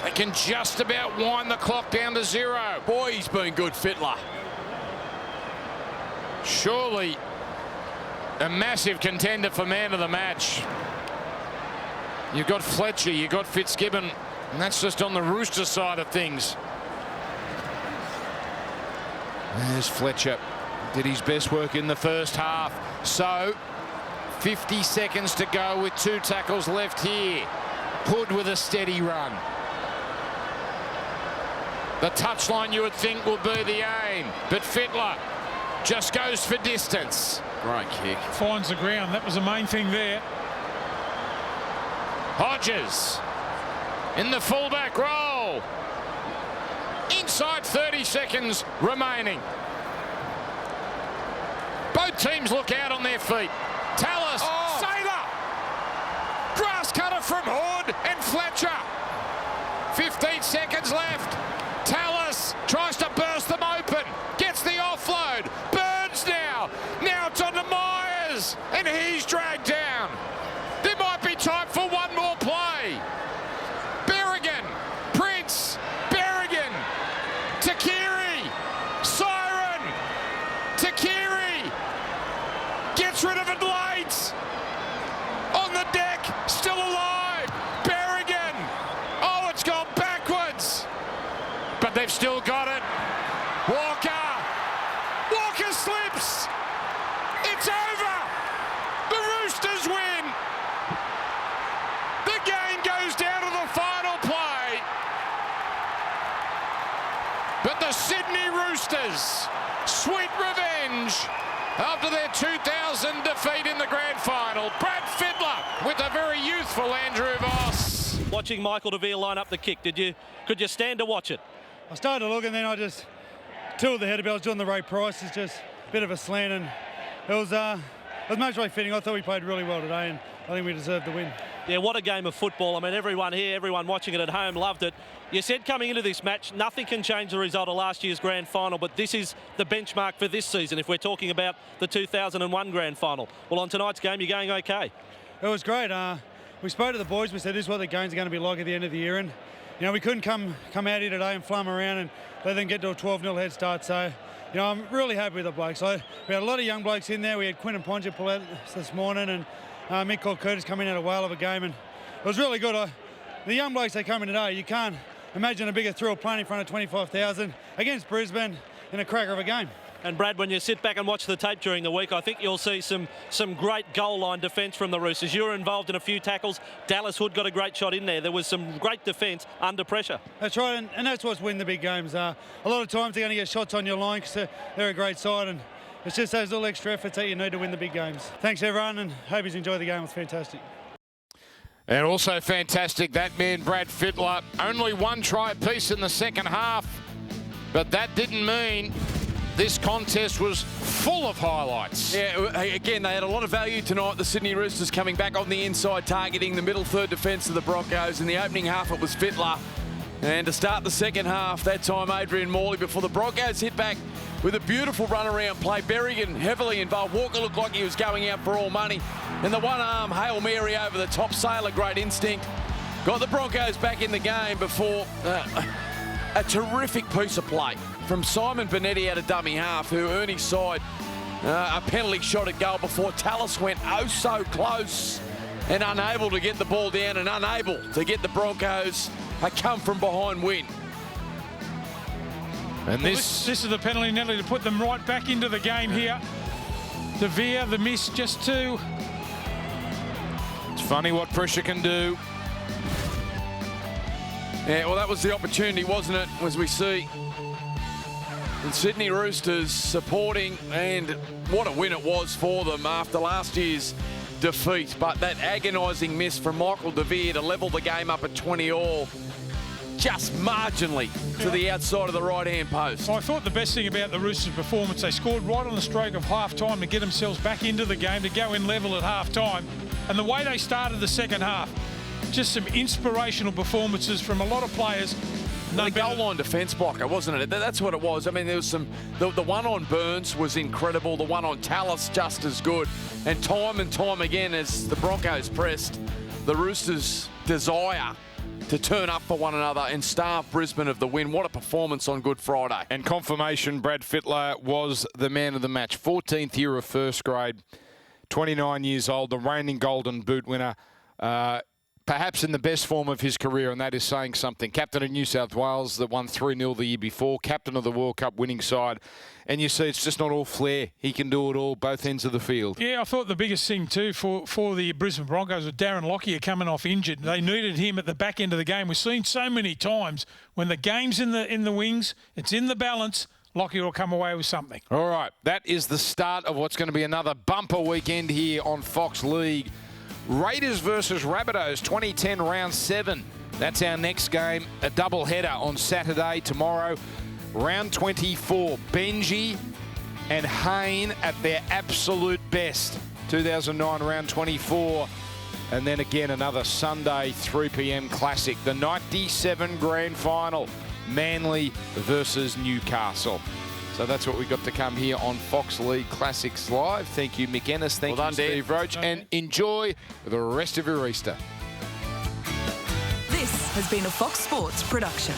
They can just about wind the clock down to 0. Boy, he's been good, Fittler. Surely a massive contender for man of the match. You've got Fletcher, you've got Fitzgibbon, and that's just on the Rooster side of things. There's Fletcher. Did his best work in the first half. So 50 seconds to go with 2 tackles left here. Hood with a steady run. The touchline you would think will be the aim, but Fittler just goes for distance. Great kick. Finds the ground. That was the main thing there. Hodges in the fullback role. Inside 30 seconds remaining. Both teams look out on their feet. Tallis, Sailor, grass cutter from Hood and Fletcher. 15 seconds left. Tallis tries to burst them open. Gets the offload. Burns now. Now it's on to Myers. And he's dragged down. There might be time for one more play. Berrigan. Prince. Berrigan. Takiri. Siren. Takiri. Gets rid of it late. On the deck. Still alive. Berrigan. Oh, it's gone backwards. But they've still got it. Walker. Walker slips. It's over. The Roosters win. The game goes down to the final play. But the Sydney Roosters, sweet revenge after their 2000 defeat in the grand final. Brad Fittler with a very youthful Andrew Voss. Watching Michael DeVere line up the kick, could you stand to watch it? I started to look and then I just tilted the head a bit. I was doing the Ray Price. It's just a bit of a slant and it was match rate fitting. I thought we played really well today and I think we deserved the win. Yeah, what a game of football. I mean, everyone here, everyone watching it at home loved it. You said coming into this match, nothing can change the result of last year's grand final, but this is the benchmark for this season if we're talking about the 2001 grand final. Well, on tonight's game, you're going okay. It was great. We spoke to the boys. We said this is what the games are going to be like at the end of the year. And, you know, we couldn't come out here today and flum around and let them get to a 12-0 head start. So, you know, I'm really happy with the blokes. We had a lot of young blokes in there. We had Quinn and Ponja pull out this morning and Mick Curtis coming out a whale of a game. And it was really good. The young blokes that come in today, you can't imagine a bigger thrill playing in front of 25,000 against Brisbane in a cracker of a game. And Brad, when you sit back and watch the tape during the week, I think you'll see some great goal line defence from the Roosters. You were involved in a few tackles. Dallas Hood got a great shot in there. There was some great defence under pressure. That's right, and that's what's winning the big games. A lot of times they're going to get shots on your line because they're a great side, and it's just those little extra efforts that you need to win the big games. Thanks, everyone, and hope you enjoy the game. It was fantastic. And also fantastic, that man, Brad Fittler, only 1 try apiece in the second half. But that didn't mean this contest was full of highlights. Yeah, again, they had a lot of value tonight. The Sydney Roosters coming back on the inside, targeting the middle third defence of the Broncos. In the opening half, it was Fittler. And to start the second half, that time Adrian Morley before the Broncos hit back with a beautiful run-around play. Berrigan heavily involved. Walker looked like he was going out for all money. And the one-arm Hail Mary over the top. Sailor, great instinct. got the Broncos back in the game before a terrific piece of play from Simon Benetti out of dummy half, who earned his side a penalty shot at goal before Tallis went oh so close and unable to get the ball down and unable to get the Broncos a come-from-behind win. And this is the penalty, Nelly, to put them right back into the game here. De Vere, the miss, just two. It's funny what pressure can do. Yeah, well, that was the opportunity, wasn't it, as we see. And Sydney Roosters supporting, and what a win it was for them after last year's defeat. But that agonising miss from Michael De Vere to level the game up at 20-all, just marginally to the outside of the right-hand post. I thought the best thing about the Roosters' performance, they scored right on the stroke of half-time to get themselves back into the game, to go in level at half-time. And the way they started the second half, just some inspirational performances from a lot of players. The goal line defence blocker, wasn't it? That's what it was. I mean, there was some. The one on Burns was incredible. The one on Tallis just as good. And time again, as the Broncos pressed, the Roosters' desire to turn up for one another and starve Brisbane of the win. What a performance on Good Friday. And confirmation, Brad Fittler was the man of the match. 14th year of first grade, 29 years old, the reigning Golden Boot winner. Perhaps in the best form of his career, and that is saying something. Captain of New South Wales that won 3-0 the year before, captain of the World Cup winning side. And you see it's just not all flair. He can do it all, both ends of the field. Yeah, I thought the biggest thing too for the Brisbane Broncos was Darren Lockyer coming off injured. They needed him at the back end of the game. We've seen so many times when the game's in the wings, it's in the balance, Lockyer will come away with something. All right, that is the start of what's going to be another bumper weekend here on Fox League. Raiders versus Rabbitohs, 2010 round 7. That's our next game, a double header on Saturday tomorrow. Round 24, Benji and Hayne at their absolute best. 2009 round 24. And then again another Sunday 3 p.m. classic, the 97 grand final, Manly versus Newcastle. So that's what we got to come here on Fox League Classics Live. Thank you, Mick Ennis. Thank you, Steve Roach. And enjoy the rest of your Easter. This has been a Fox Sports production.